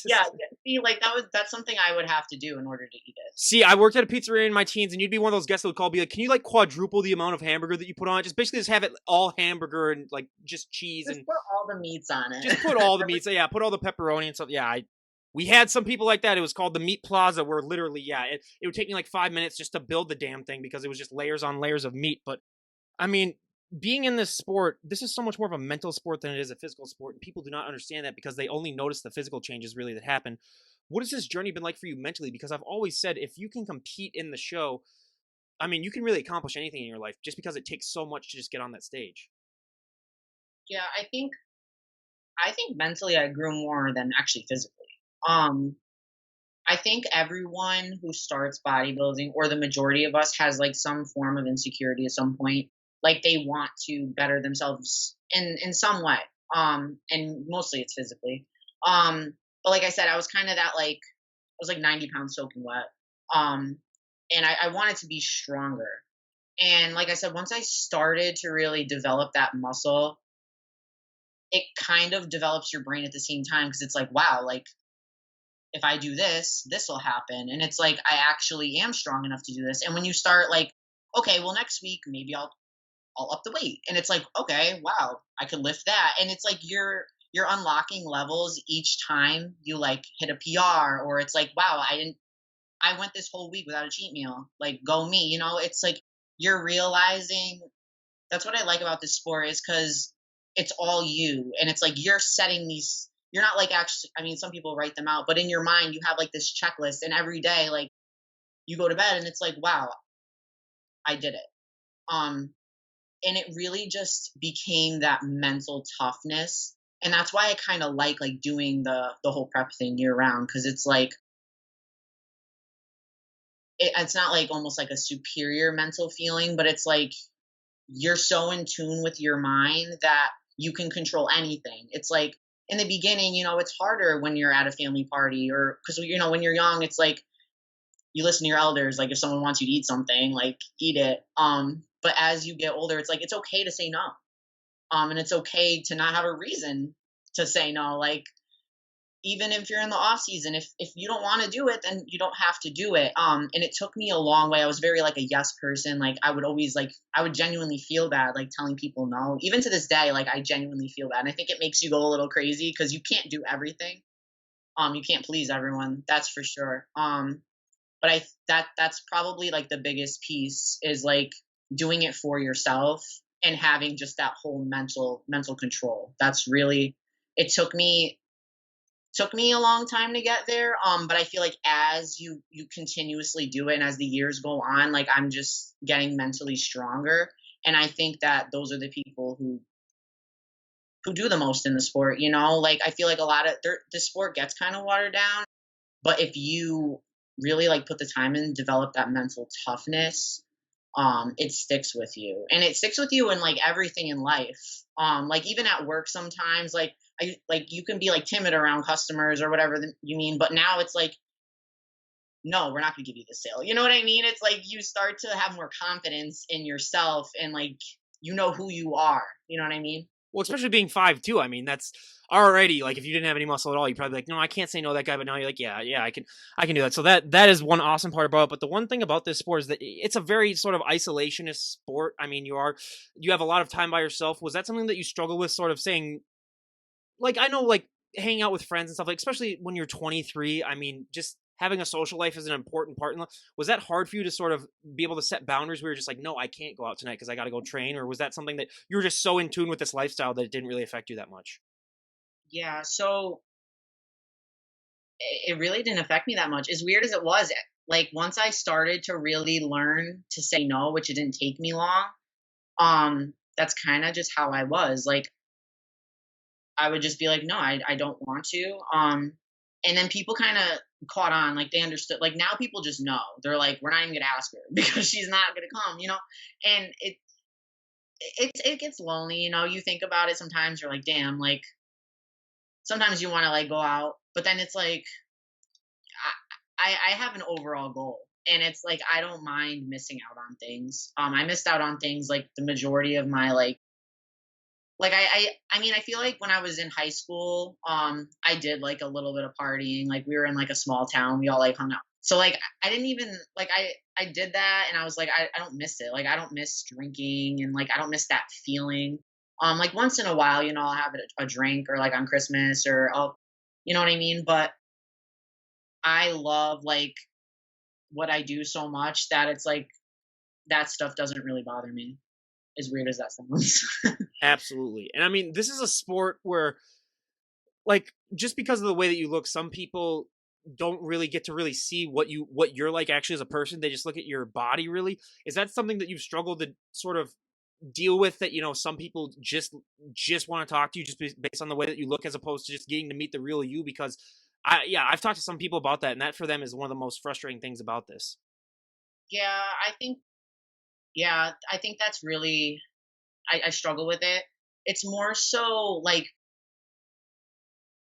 yeah, see, like that's something I would have to do in order to eat it.
See, I worked at a pizzeria in my teens, and you'd be one of those guests that would call, be like, "Can you like quadruple the amount of hamburger that you put on it? Just basically just have it all hamburger and like just cheese
Just
and
put all the meats on it.
just put all the meats. Yeah, put all the pepperoni and stuff. Yeah, we had some people like that. It was called the Meat Plaza, where literally, yeah, it would take me like 5 minutes just to build the damn thing because it was just layers on layers of meat. But I mean, being in this sport, this is so much more of a mental sport than it is a physical sport. And people do not understand that because they only notice the physical changes really that happen. What has this journey been like for you mentally? Because I've always said if you can compete in the show, I mean, you can really accomplish anything in your life just because it takes so much to just get on that stage.
Yeah, I think mentally I grew more than actually physically. Um, I think everyone who starts bodybuilding, or the majority of us, has like some form of insecurity at some point. Like they want to better themselves in some way. And mostly it's physically. But like I said, I was kind of that like I was like 90 pounds soaking wet. Um, and I wanted to be stronger. And like I said, once I started to really develop that muscle, it kind of develops your brain at the same time because it's like, wow, like if I do this, this will happen. And it's like, I actually am strong enough to do this. And when you start like, okay, well, next week, maybe I'll up the weight. And it's like, okay, wow, I could lift that. And it's like, you're unlocking levels each time you like hit a PR, or it's like, wow, I went this whole week without a cheat meal. Like, go me, it's like you're realizing that's what I like about this sport is because it's all you. And it's like you're setting these, you're not like actually, I mean, some people write them out, but in your mind, you have like this checklist. And every day, like you go to bed and it's like, wow, I did it. And it really just became that mental toughness. And that's why I kind of like doing the whole prep thing year round because it's like it's not like almost like a superior mental feeling, but it's like you're so in tune with your mind that you can control anything. It's like in the beginning, it's harder when you're at a family party or because, when you're young, it's like you listen to your elders. Like if someone wants you to eat something, like eat it. But as you get older, it's like it's okay to say no. And it's okay to not have a reason to say no. Like even if you're in the off season, if you don't want to do it, then you don't have to do it. And it took me a long way. I was very like a yes person. Like I would always I would genuinely feel bad like telling people no. Even to this day, like I genuinely feel bad. And I think it makes you go a little crazy because you can't do everything. You can't please everyone. That's for sure. But that's probably like the biggest piece is like doing it for yourself and having just that whole mental control. That's really it took me a long time to get there. But I feel like as you continuously do it and as the years go on, like I'm just getting mentally stronger. And I think that those are the people who do the most in the sport, like I feel like a lot of the sport gets kind of watered down, but if you really like put the time in, develop that mental toughness, it sticks with you. And it sticks with you in like everything in life. Like even at work sometimes, like like you can be like timid around customers or whatever you mean, but now it's like, no, we're not going to give you the sale. You know what I mean? It's like you start to have more confidence in yourself and like you know who you are. You know what I mean?
Well, especially being 5'2", I mean, that's already like if you didn't have any muscle at all, you'd probably be like, no, I can't say no to that guy. But now you're like, yeah, yeah, I can do that. So that is one awesome part about it. But the one thing about this sport is that it's a very sort of isolationist sport. I mean, you have a lot of time by yourself. Was that something that you struggle with, sort of saying, like, I know, like, hanging out with friends and stuff, like, especially when you're 23, I mean, just having a social life is an important part in life. Was that hard for you to sort of be able to set boundaries where you're just like, no, I can't go out tonight because I got to go train? Or was that something that you were just so in tune with this lifestyle that it didn't really affect you that much?
Yeah. So it really didn't affect me that much. As weird as it was, like once I started to really learn to say no, which it didn't take me long, that's kind of just how I was. Like I would just be like, no, I don't want to. And then people kind of caught on, like they understood. Like now people just know. They're like, we're not even gonna ask her because she's not gonna come, you know. And it gets lonely, you know. You think about it sometimes. You're like, damn, like sometimes you want to like go out, but then it's like I have an overall goal. And it's like I don't mind missing out on things. I missed out on things like the majority of my like I mean I feel like when I was in high school, I did like a little bit of partying. Like we were in like a small town, we all like hung out. So like I didn't even like I did that and I was like I don't miss it. Like I don't miss drinking and like I don't miss that feeling. Like once in a while, you know, I'll have a drink or like on Christmas or I'll you know what I mean? But I love like what I do so much that it's like that stuff doesn't really bother me. As weird as that sounds.
Absolutely. And I mean, this is a sport where, like, just because of the way that you look, some people don't really get to really see what you're like actually as a person. They just look at your body really. Is that something that you've struggled to sort of deal with, that, you know, some people just want to talk to you just based on the way that you look, as opposed to just getting to meet the real you? Because I've talked to some people about that, and that for them is one of the most frustrating things about this.
Yeah, I think I think that's really I struggle with it. It's more so like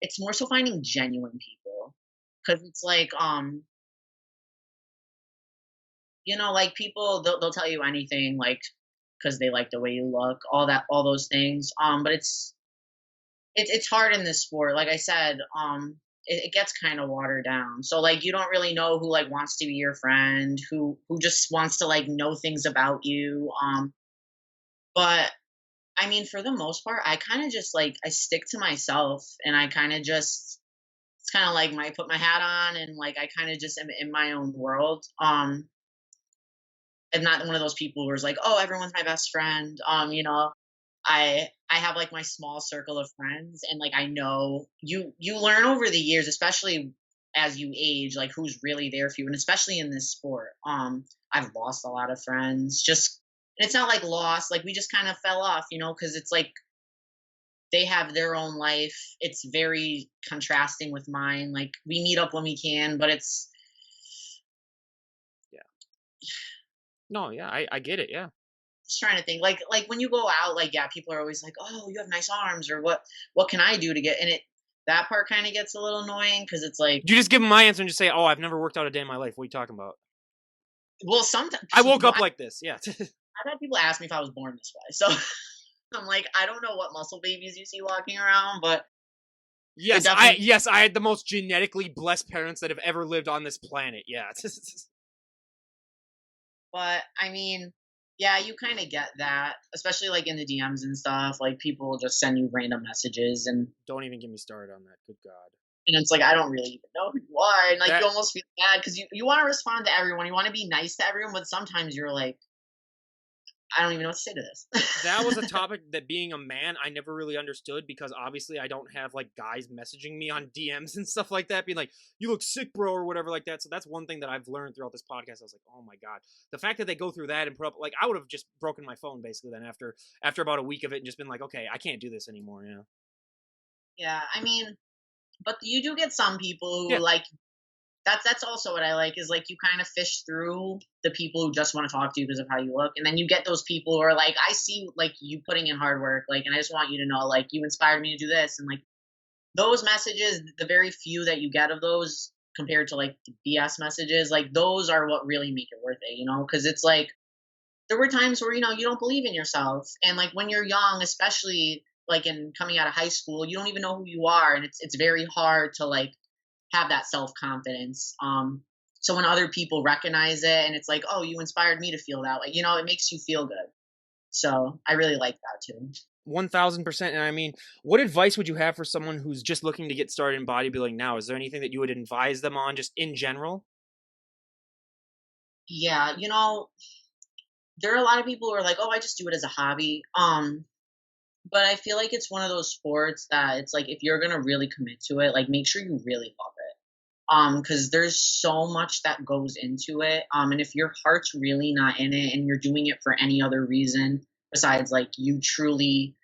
it's more so finding genuine people because it's like you know like people they'll tell you anything like because they like the way you look, all that, all those things. But it's hard in this sport. Like I said, it gets kind of watered down. So like you don't really know who like wants to be your friend, who just wants to like know things about you. But I mean, for the most part, I kind of just like I stick to myself, and I kind of just it's kind of like my put my hat on, and like I kind of just am in my own world. I'm not one of those people who's like, oh, everyone's my best friend. You know, I have like my small circle of friends, and like I know you learn over the years, especially as you age, like who's really there for you, and especially in this sport. I've lost a lot of friends. Just it's not like lost, like we just kind of fell off, you know, because it's like they have their own life. It's very contrasting with mine. Like we meet up when we can, but it's
Yeah. No, yeah, I get it. Yeah.
just trying to think like when you go out, like yeah, people are always like, oh, you have nice arms, or what can I do to get, and it that part kind of gets a little annoying because it's like,
You just give them my answer and just say, "Oh, I've never worked out a day in my life. What are you talking about?
well, sometimes
I woke up like this." Yeah.
I've had people ask me if I was born this way, so I'm like, I don't know what muscle babies you see walking around, but it definitely.
Yes, I had the most genetically blessed parents that have ever lived on this planet. Yeah.
But I mean, yeah, you kind of get that, especially like in the DMs and stuff. Like people will just send you random messages,
Don't even get me started on that. Good God.
and it's like I don't really even know who you are, and like
That
you almost feel bad because you want to respond to everyone, you want to be nice to everyone, but sometimes you're like, I don't even know what to say to
that was a
this.
topic that, being a man, I never really understood, because obviously I don't have like guys messaging me on DMs and stuff like that being like, "You look sick, bro," or whatever like that. So that's one thing that I've learned throughout this podcast. I was like, "Oh my God." The fact that they go through that and put up, like, I would have just broken my phone basically then after about a week of it, and just been like, "Okay, I can't do this anymore." Yeah.
Yeah, I mean, but you do get some people
Yeah.
who like that's also what I like is like you kind of fish through the people who just want to talk to you because of how you look, and then you get those people who are like, I see like you putting in hard work, like, and I just want you to know like you inspired me to do this, and like those messages, the very few that you get of those compared to like the BS messages, like those are what really make it worth it, you know? Because it's like there were times where you don't believe in yourself, and like when you're young, especially like in coming out of high school, you don't even know who you are, and it's very hard to like have that self confidence. So when other people recognize it, and it's like, oh, you inspired me to feel that way, it makes you feel good. So I really like that too.
1000%. And I mean, what advice would you have for someone who's just looking to get started in bodybuilding now? Is there anything that you would advise them on just in general?
Yeah, there are a lot of people who are like, oh, I just do it as a hobby. But I feel like it's one of those sports that it's like if you're gonna really commit to it, like make sure you really love it. Because there's so much that goes into it. And if your heart's really not in it and you're doing it for any other reason besides like you truly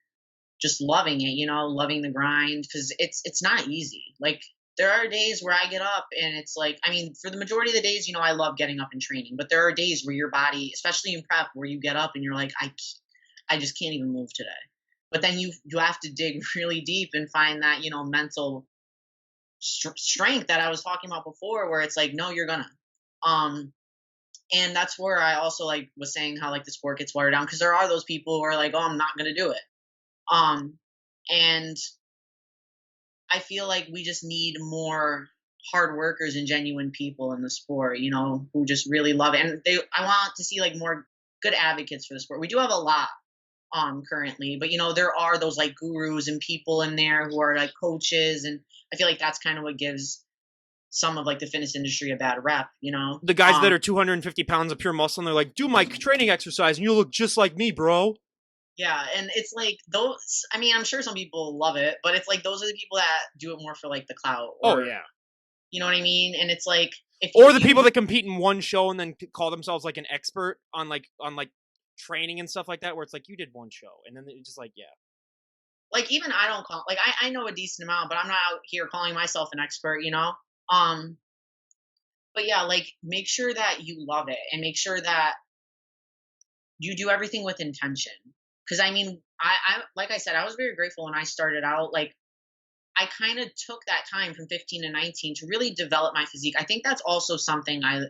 just loving it, loving the grind, because it's not easy. Like there are days where I get up and it's like, I mean, for the majority of the days, I love getting up and training, but there are days where your body, especially in prep, where you get up and you're like, I just can't even move today. But then you have to dig really deep and find that mental strength that I was talking about before, where it's like, no, you're gonna. Um, and that's where I also like was saying how like the sport gets watered down because there are those people who are like, oh, I'm not gonna do it. Um, and I feel like we just need more hard workers and genuine people in the sport, who just really love it. And I want to see like more good advocates for the sport. We do have a lot currently, but there are those like gurus and people in there who are like coaches, and I feel like that's kind of what gives some of like the fitness industry a bad rep.
The guys that are 250 pounds of pure muscle and they're like, do my training exercise and you look just like me, bro.
Yeah, and it's like those. I mean, I'm sure some people love it, but it's like those are the people that do it more for like the clout,
Oh
or
yeah.
you know what I mean. And it's like
Or
if
the
you
people that compete in one show and then call themselves like an expert on like training and stuff like that, where it's like you did one show and then it's just like, yeah.
like even I don't call like I know a decent amount, but I'm not out here calling myself an expert. Um, but yeah, like make sure that you love it and make sure that you do everything with intention. Because I mean, I like I said, I was very grateful when I started out. Like I kind of took that time from 15 to 19 to really develop my physique. I think that's also something I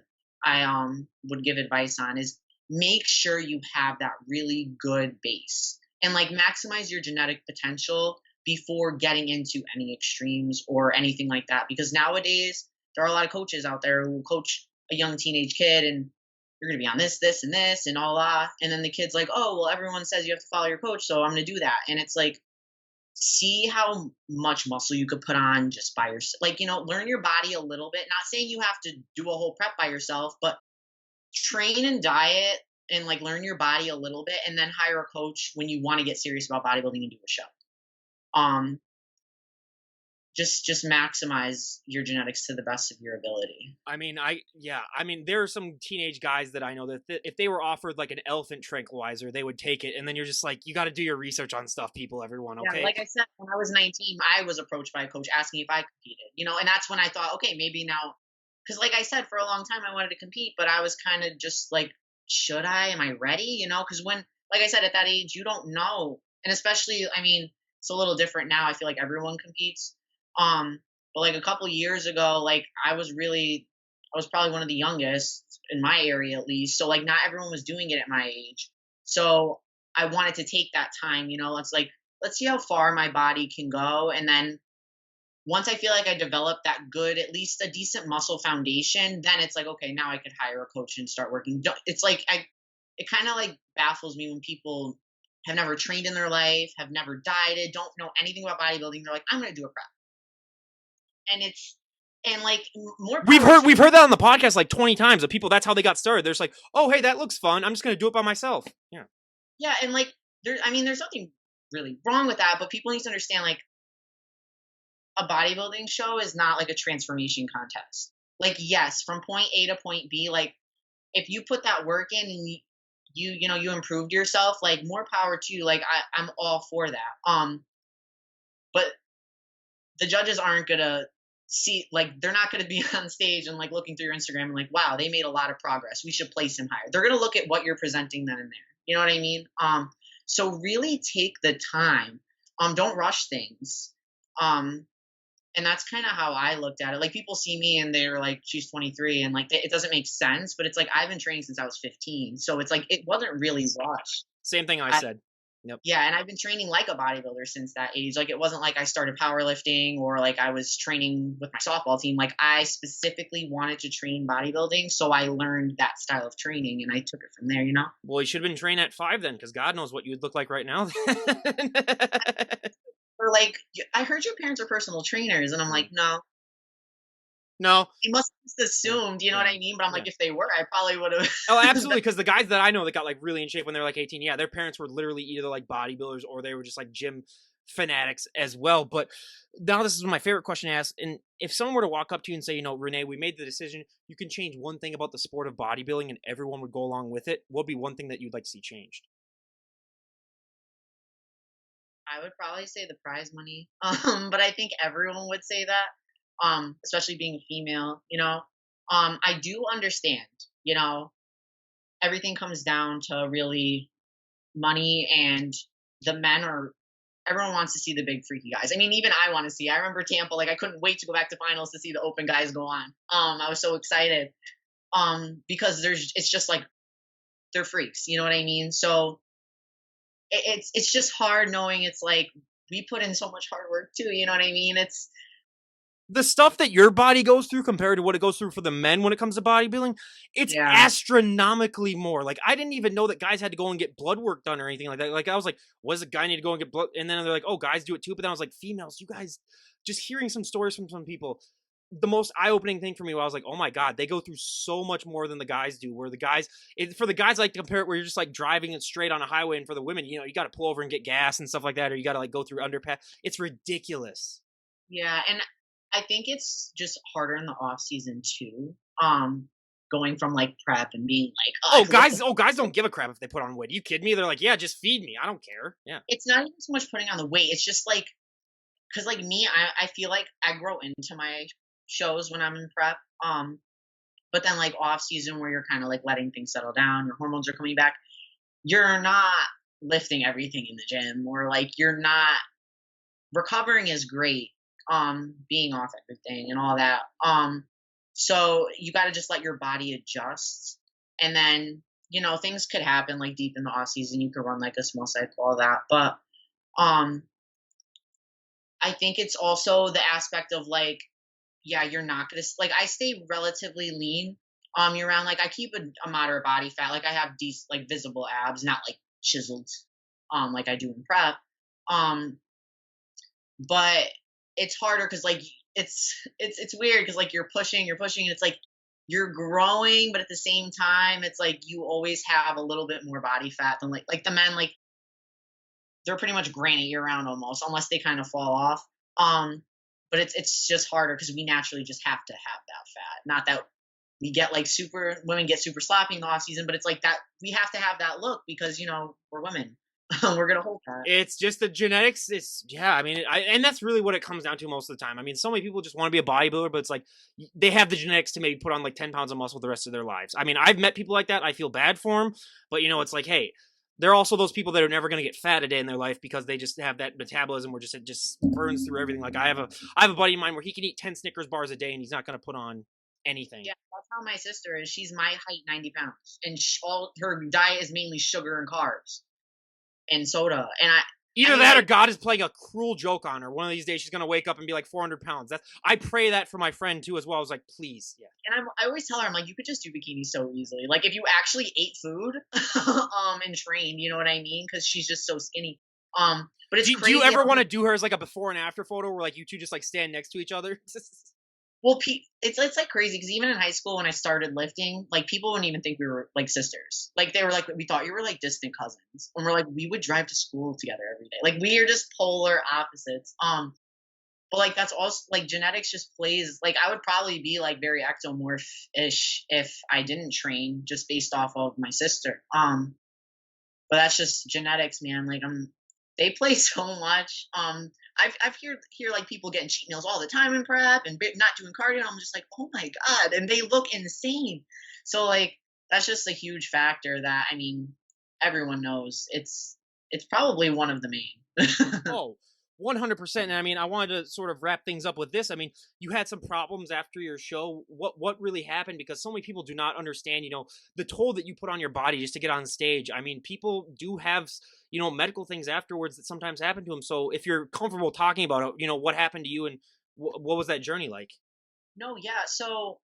would give advice on is make sure you have that really good base and like maximize your genetic potential before getting into any extremes or anything like that. Because nowadays there are a lot of coaches out there who coach a young teenage kid and you're gonna be on this, and this, and all that. And then the kid's like, oh, well, everyone says you have to follow your coach, so I'm gonna do that. And it's like, see how much muscle you could put on just by yourself. Like, learn your body a little bit. Not saying you have to do a whole prep by yourself, but train and diet and like learn your body a little bit and then hire a coach when you want to get serious about bodybuilding and do a show. Um, just maximize your genetics to the best of your ability.
I mean, there are some teenage guys that I know that if they were offered like an elephant tranquilizer, they would take it. And then you're just like, you got to do your research on stuff, people, everyone. Okay.
Yeah, like I said, when I was 19, I was approached by a coach asking if I competed, and that's when I thought, okay, maybe now, because like I said, for a long time I wanted to compete, but I was kind of just like, should I? Am I ready? Because when, like I said, at that age, you don't know, and especially, I mean, it's a little different now. I feel like everyone competes. But like a couple years ago, like I was probably one of the youngest in my area at least. So like not everyone was doing it at my age. So I wanted to take that time, let's see how far my body can go. And then once I feel like I developed that good, at least a decent muscle foundation, then it's like, okay, now I could hire a coach and start working. It's like, it kind of like baffles me when people have never trained in their life, have never dieted, don't know anything about bodybuilding. They're like, I'm going to do a prep. And like more
we've heard that on the podcast like 20 times of people. That's how they got started. They're just like, oh, hey, that looks fun. I'm just going to do it by myself.
Yeah. And like, there's nothing really wrong with that, but people need to understand like a bodybuilding show is not like a transformation contest. Like, yes, from point A to point B, like if you put that work in and you improved yourself, like more power to you. Like I'm all for that. But the judges aren't gonna see, like, they're not going to be on stage and like looking through your Instagram and like, wow, they made a lot of progress, we should place him higher. They're going to look at what you're presenting then and there. You know what I mean? So really take the time. Don't rush things. Um, and that's kind of how I looked at it. Like, people see me and they're like, she's 23, and like it doesn't make sense. But it's like, I've been training since I was 15, so it's like it wasn't really rushed.
Same thing I said. Yep.
Yeah, and I've been training like a bodybuilder since that age. Like, it wasn't like I started powerlifting or like I was training with my softball team. Like, I specifically wanted to train bodybuilding, so I learned that style of training and I took it from there, you know?
Well, you should have been trained at 5 then, because God knows what you would look like right now.
Or like, I heard your parents are personal trainers, and I'm like, no,
No.
they must have just assumed, you know what I mean? But I'm like, if they were, I probably would have.
Oh, absolutely. Because the guys that I know that got like really in shape when they were like 18, yeah, their parents were literally either like bodybuilders or they were just like gym fanatics as well. But now this is my favorite question to ask. And if someone were to walk up to you and say, you know, Rene, we made the decision, you can change one thing about the sport of bodybuilding and everyone would go along with it, what would be one thing that you'd like to see changed?
I would probably say the prize money. But I think everyone would say that, especially being a female, you know. I do understand, you know, everything comes down to really money, and the men are, everyone wants to see the big freaky guys. I mean, even I want to see. I remember Tampa, like I couldn't wait to go back to finals to see the open guys go on. I was so excited. Because it's just like they're freaks, you know what I mean? So it's just hard knowing it's like we put in so much hard work too, you know what I mean? It's
The stuff that your body goes through compared to what it goes through for the men when it comes to bodybuilding, it's
yeah.
astronomically more. Like, I didn't even know that guys had to go and get blood work done or anything like that. Like, I was like, what does a guy need to go and get blood? And then they're like, oh, guys do it too. But then I was like, females, you guys, just hearing some stories from some people, the most eye-opening thing for me, I was like, oh my God, they go through so much more than the guys do. Where the guys, for the guys, I like to compare it where you're just like driving it straight on a highway, and for the women, you know, you got to pull over and get gas and stuff like that, or you got to like go through underpass. It's ridiculous.
Yeah, and I think it's just harder in the off season too. Going from like prep and being like, oh, I
Oh,
could lift
guys! Oh, guys don't give a crap if they put on weight. Are you kidding me? They're like, yeah, just feed me. I don't care. Yeah.
it's not even so much putting on the weight. It's just like, because like me, I feel like I grow into my shows when I'm in prep. But then like off season where you're kind of like letting things settle down, your hormones are coming back. You're not lifting everything in the gym, or like you're not recovering is great. Being off everything and all that. So you got to just let your body adjust, and then you know things could happen like deep in the off season. You could run like a small cycle, all that. But um, I think it's also the aspect of like, yeah, you're not gonna like. I stay relatively lean year round. Like I keep a moderate body fat. Like I have decent like visible abs, not like chiseled like I do in prep. Um, but it's harder because like it's weird because like you're pushing, and it's like you're growing, but at the same time, it's like you always have a little bit more body fat than like the men, like they're pretty much granite year round almost, unless they kind of fall off. But it's just harder because we naturally just have to have that fat. Not that we get like super women get super sloppy in the off season, but it's like that we have to have that look because you know we're women. We're gonna hold that.
It's just the genetics. It's yeah. I mean, and that's really what it comes down to most of the time. I mean, so many people just want to be a bodybuilder, but it's like they have the genetics to maybe put on like 10 pounds of muscle the rest of their lives. I mean, I've met people like that. I feel bad for them, but you know, it's like, hey, there are also those people that are never going to get fat a day in their life because they just have that metabolism where it just burns through everything. Like I have a buddy of mine where he can eat 10 Snickers bars a day and he's not going to put on anything.
Yeah, that's how my sister is. She's my height, 90 pounds, and all her diet is mainly sugar and carbs and soda. And
Either
I mean,
that or God is playing a cruel joke on her. One of these days she's going to wake up and be like 400 pounds. I pray that for my friend too as well. I was like, please. Yeah.
And I always tell her, I'm like, you could just do bikini so easily. Like if you actually ate food and trained, you know what I mean? Because she's just so skinny. But it's
do
crazy.
You ever want to do her as like a before and after photo where like you two just like stand next to each other?
Well, it's like crazy because even in high school when I started lifting, like people wouldn't even think we were like sisters. Like they were like, we thought you were like distant cousins, and we're like, we would drive to school together every day. Like we are just polar opposites. But like that's also like genetics just plays. Like I would probably be like very ectomorph-ish if I didn't train, just based off of my sister. But that's just genetics, man. Like they play so much. I've hear like people getting cheat meals all the time in prep and not doing cardio. I'm just like, oh my god, and they look insane. So like that's just a huge factor that I mean everyone knows. It's probably one of the main.
Oh, 100%. And I mean, I wanted to sort of wrap things up with this. I mean, you had some problems after your show. What really happened? Because so many people do not understand, the toll that you put on your body just to get on stage. I mean, people do have, medical things afterwards that sometimes happen to them. So if you're comfortable talking about it, what happened to you and what was that journey like?
No, yeah. So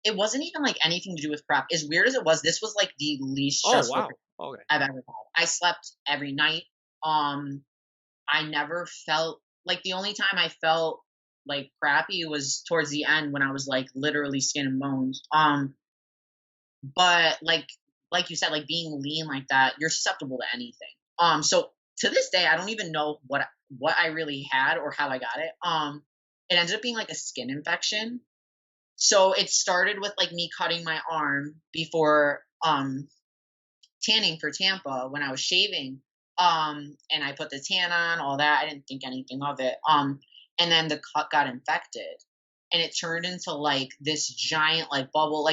it wasn't even like anything to do with prep. As weird as it was, this was like the least
Oh,
stressful
wow. Okay.
I've ever had. I slept every night. Um, I never felt like the only time I felt like crappy was towards the end when I was like literally skin and bones. But like you said, like being lean like that, you're susceptible to anything. So to this day, I don't even know what I really had or how I got it. It ended up being like a skin infection. So it started with like me cutting my arm before tanning for Tampa when I was shaving. And I put the tan on, all that. I didn't think anything of it. And then the cut got infected and it turned into like this giant like bubble.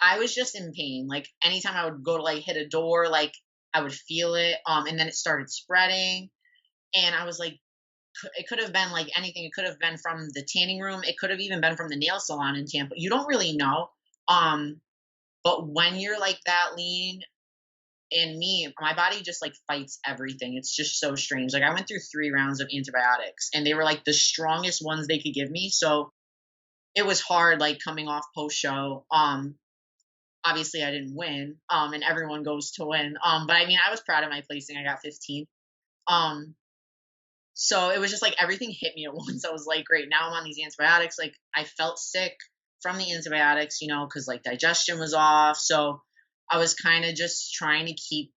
I was just in pain. Like anytime I would go to like hit a door, like I would feel it. And then it started spreading and I was like, it could have been like anything. It could have been from the tanning room. It could have even been from the nail salon in Tampa. You don't really know. But when you're like that lean, and me, my body just like fights everything. It's just so strange. Like I went through 3 rounds of antibiotics and they were like the strongest ones they could give me. So it was hard like coming off post show. Obviously I didn't win. And everyone goes to win. But I mean I was proud of my placing. I got 15th. So it was just like everything hit me at once. I was like, great, now I'm on these antibiotics. Like I felt sick from the antibiotics, because like digestion was off. So I was kind of just trying to keep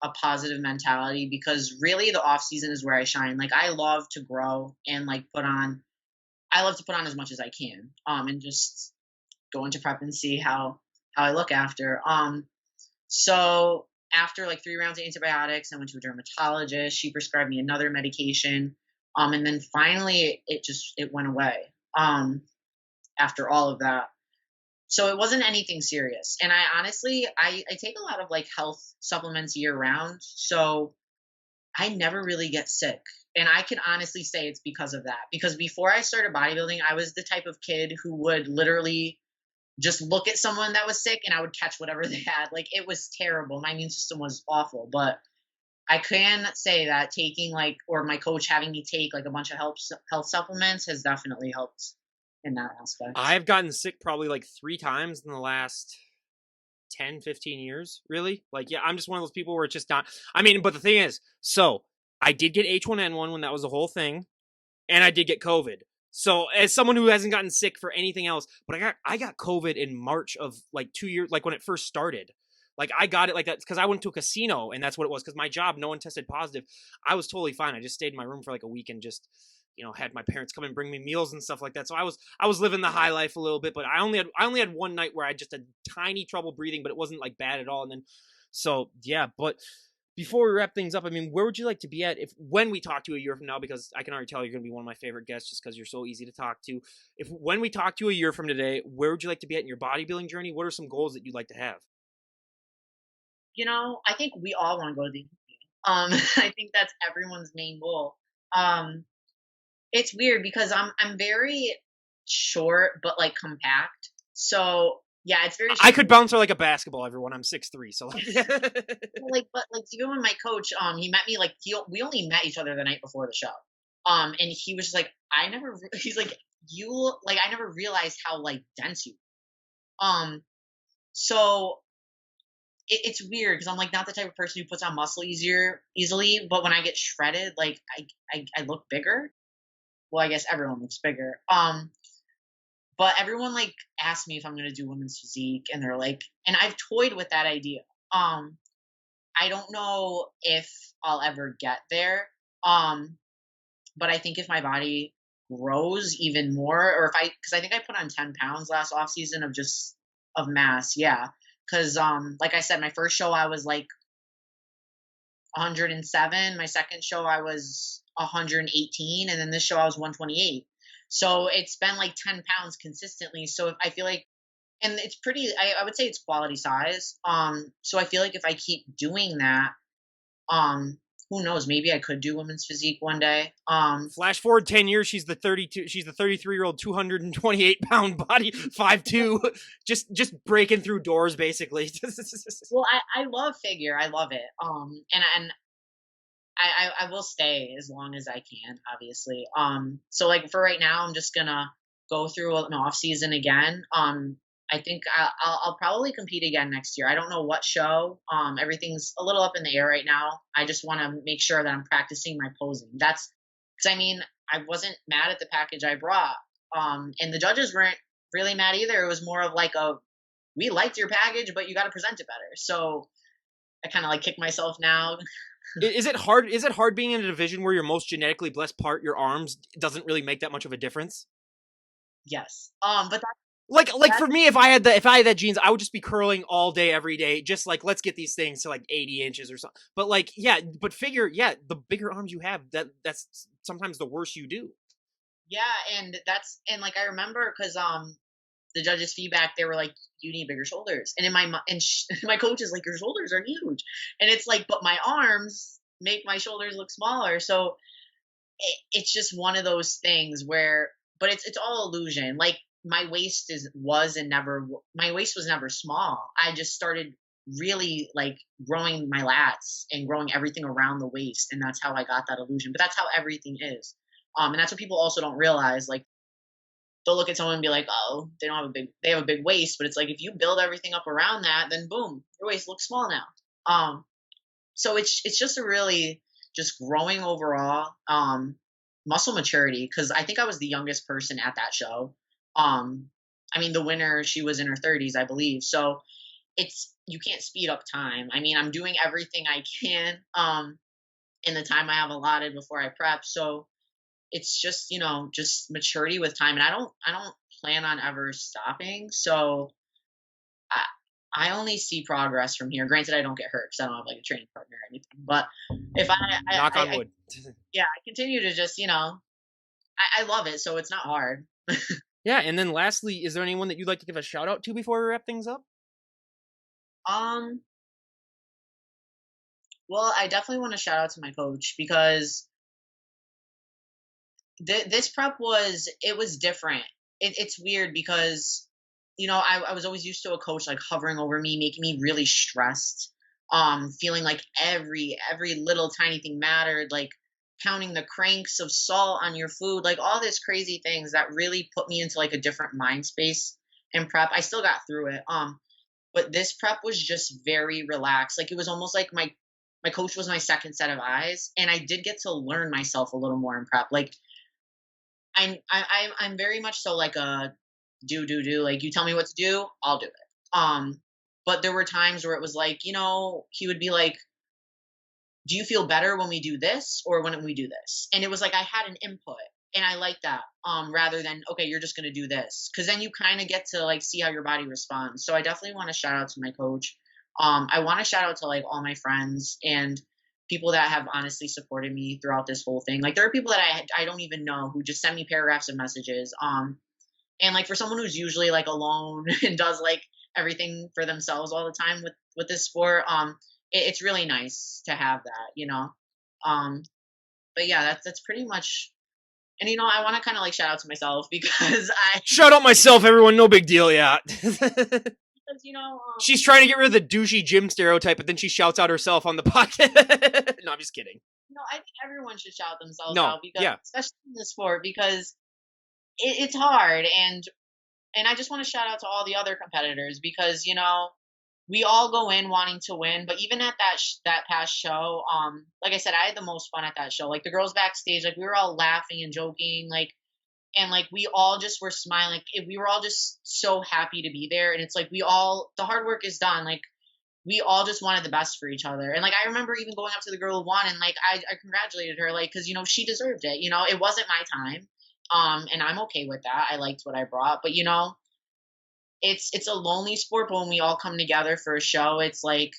a positive mentality because really the off season is where I shine. Like I love to grow and like I love to put on as much as I can. And just go into prep and see how I look after. So after like 3 rounds of antibiotics, I went to a dermatologist. She prescribed me another medication. And then finally it went away. After all of that. So it wasn't anything serious. And I honestly, I take a lot of like health supplements year round. So I never really get sick. And I can honestly say it's because of that. Because before I started bodybuilding, I was the type of kid who would literally just look at someone that was sick and I would catch whatever they had. Like it was terrible. My immune system was awful. But I can say that taking like, or my coach having me take like a bunch of health supplements has definitely helped in that aspect.
I've gotten sick probably like 3 times in the last 10, 15 years, really. Like, yeah, I'm just one of those people where it's just not. I mean, but the thing is, so I did get H1N1 when that was the whole thing, and I did get COVID. So as someone who hasn't gotten sick for anything else, but I got COVID in March of like 2 years, like when it first started. Like I got it like that because I went to a casino and that's what it was. Because my job, no one tested positive. I was totally fine. I just stayed in my room for like a week and just had my parents come and bring me meals and stuff like that. So I was living the high life a little bit, but I only had one night where I just had tiny trouble breathing, but it wasn't like bad at all. And then so yeah, but before we wrap things up, I mean, where would you like to be at when we talk to you a year from now? Because I can already tell you're going to be one of my favorite guests just because you're so easy to talk to. When we talk to you a year from today, where would you like to be at in your bodybuilding journey? What are some goals that you'd like to have?
I think we all want to go to the I think that's everyone's main goal. It's weird because I'm very short but like compact. So yeah, it's very
I could bounce her like a basketball, everyone. I'm 6'3", so like
but like even when my coach he met me like we only met each other the night before the show. And he was just like he's like you like I never realized how like dense you. So it's weird because I'm like not the type of person who puts on muscle easily, but when I get shredded, like I look bigger. Well, I guess everyone looks bigger. But everyone like asks me if I'm gonna do women's physique, and they're like, and I've toyed with that idea. I don't know if I'll ever get there. But I think if my body grows even more, or because I think I put on 10 pounds last off season of mass, yeah. Because like I said, my first show I was like 107. My second show I was 118, and then this show I was 128. So it's been like 10 pounds consistently. So if I feel like, and it's pretty, I would say it's quality size. So I feel like if I keep doing that, um, who knows, maybe I could do women's physique one day.
Flash forward 10 years, she's the 33-year-old 228-pound body, 5'2", just breaking through doors basically.
Well, I love figure. I love it. And I will stay as long as I can, obviously. So like for right now, I'm just gonna go through an off season again. I think I'll probably compete again next year. I don't know what show. Everything's a little up in the air right now. I just want to make sure that I'm practicing my posing. That's because I mean I wasn't mad at the package I brought. And the judges weren't really mad either. It was more of like a, we liked your package, but you got to present it better. So I kind of like kick myself now.
Is it hard? Is it hard being in a division where your most genetically blessed part, your arms, doesn't really make that much of a difference?
Yes. But
Like for me, if I had that genes, I would just be curling all day, every day. Just like, let's get these things to like 80 inches or something. But like, yeah, but figure, yeah, the bigger arms you have, that's sometimes the worse you do.
yeah, and like I remember because the judges' feedback, they were like, "You need bigger shoulders," and in my coach is like, "Your shoulders are huge," and it's like, but my arms make my shoulders look smaller. So it's just one of those things where, but it's all illusion. Like my waist my waist was never small. I just started really like growing my lats and growing everything around the waist, and that's how I got that illusion. But that's how everything is. And that's what people also don't realize. Like they'll look at someone and be like, oh, they have a big waist, but it's like if you build everything up around that, then boom, your waist looks small now. So it's just a really just growing overall, muscle maturity, because I think I was the youngest person at that show. I mean, the winner, she was in her 30s, I believe. So you can't speed up time. I mean, I'm doing everything I can in the time I have allotted before I prep. So it's just, just maturity with time. And I don't plan on ever stopping. So I only see progress from here. Granted, I don't get hurt because I don't have like a training partner or anything. But if
Knock on wood.
yeah, I continue to just, I love it. So it's not hard.
Yeah. And then lastly, is there anyone that you'd like to give a shout out to before we wrap things up?
Well, I definitely want to shout out to my coach because this prep was different. It's weird because I was always used to a coach like hovering over me, making me really stressed, feeling like every little tiny thing mattered, like counting the cranks of salt on your food, like all these crazy things that really put me into like a different mind space in prep. I still got through it, but this prep was just very relaxed. Like it was almost like my coach was my second set of eyes, and I did get to learn myself a little more in prep. Like I'm very much so like a do. Like you tell me what to do, I'll do it. But there were times where it was like, he would be like, do you feel better when we do this or when we do this? And it was like I had an input, and I like that. Rather than, okay, you're just gonna do this, because then you kind of get to like see how your body responds. So I definitely want to shout out to my coach. I want to shout out to like all my friends and people that have honestly supported me throughout this whole thing. Like there are people that I don't even know who just send me paragraphs of messages. And like for someone who's usually like alone and does like everything for themselves all the time with this sport, it's really nice to have that. But yeah, that's pretty much. And I want to kind of like shout out to myself because
Shout out myself, everyone. No big deal, yeah.
because
She's trying to get rid of the douchey gym stereotype, but then she shouts out herself on the podcast. No, I'm just kidding.
No, I think everyone should shout themselves
No,
out because,
yeah.
especially in the sport, because it's hard. And I just want to shout out to all the other competitors because we all go in wanting to win. But even at that past show, like I said, I had the most fun at that show. Like the girls backstage, like we were all laughing and joking, like. And like we all just were smiling. Like, we were all just so happy to be there. And it's like the hard work is done. Like we all just wanted the best for each other. And like I remember even going up to the girl who won, and like I congratulated her, like because she deserved it. It wasn't my time, and I'm okay with that. I liked what I brought, but it's a lonely sport. But when we all come together for a show, it's like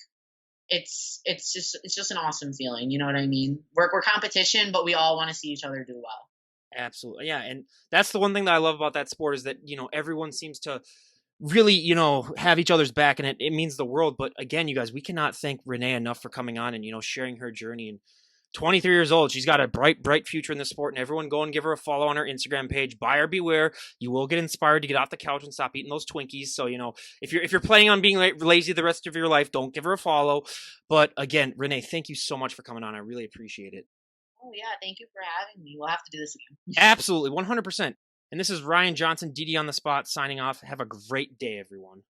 it's just an awesome feeling. You know what I mean? We're competition, but we all want to see each other do well.
Absolutely. Yeah. And that's the one thing that I love about that sport is that, everyone seems to really, have each other's back, and it means the world. But again, you guys, we cannot thank Renee enough for coming on and, sharing her journey. And 23 years old, she's got a bright, bright future in the sport. And everyone go and give her a follow on her Instagram page. Buyer beware. You will get inspired to get off the couch and stop eating those Twinkies. So, if you're planning on being lazy the rest of your life, don't give her a follow. But again, Renee, thank you so much for coming on. I really appreciate it.
Oh yeah, thank you for having me. We'll have to do this again.
Absolutely, 100%. And this is Ryan Johnson, DD on the Spot, signing off. Have a great day, everyone.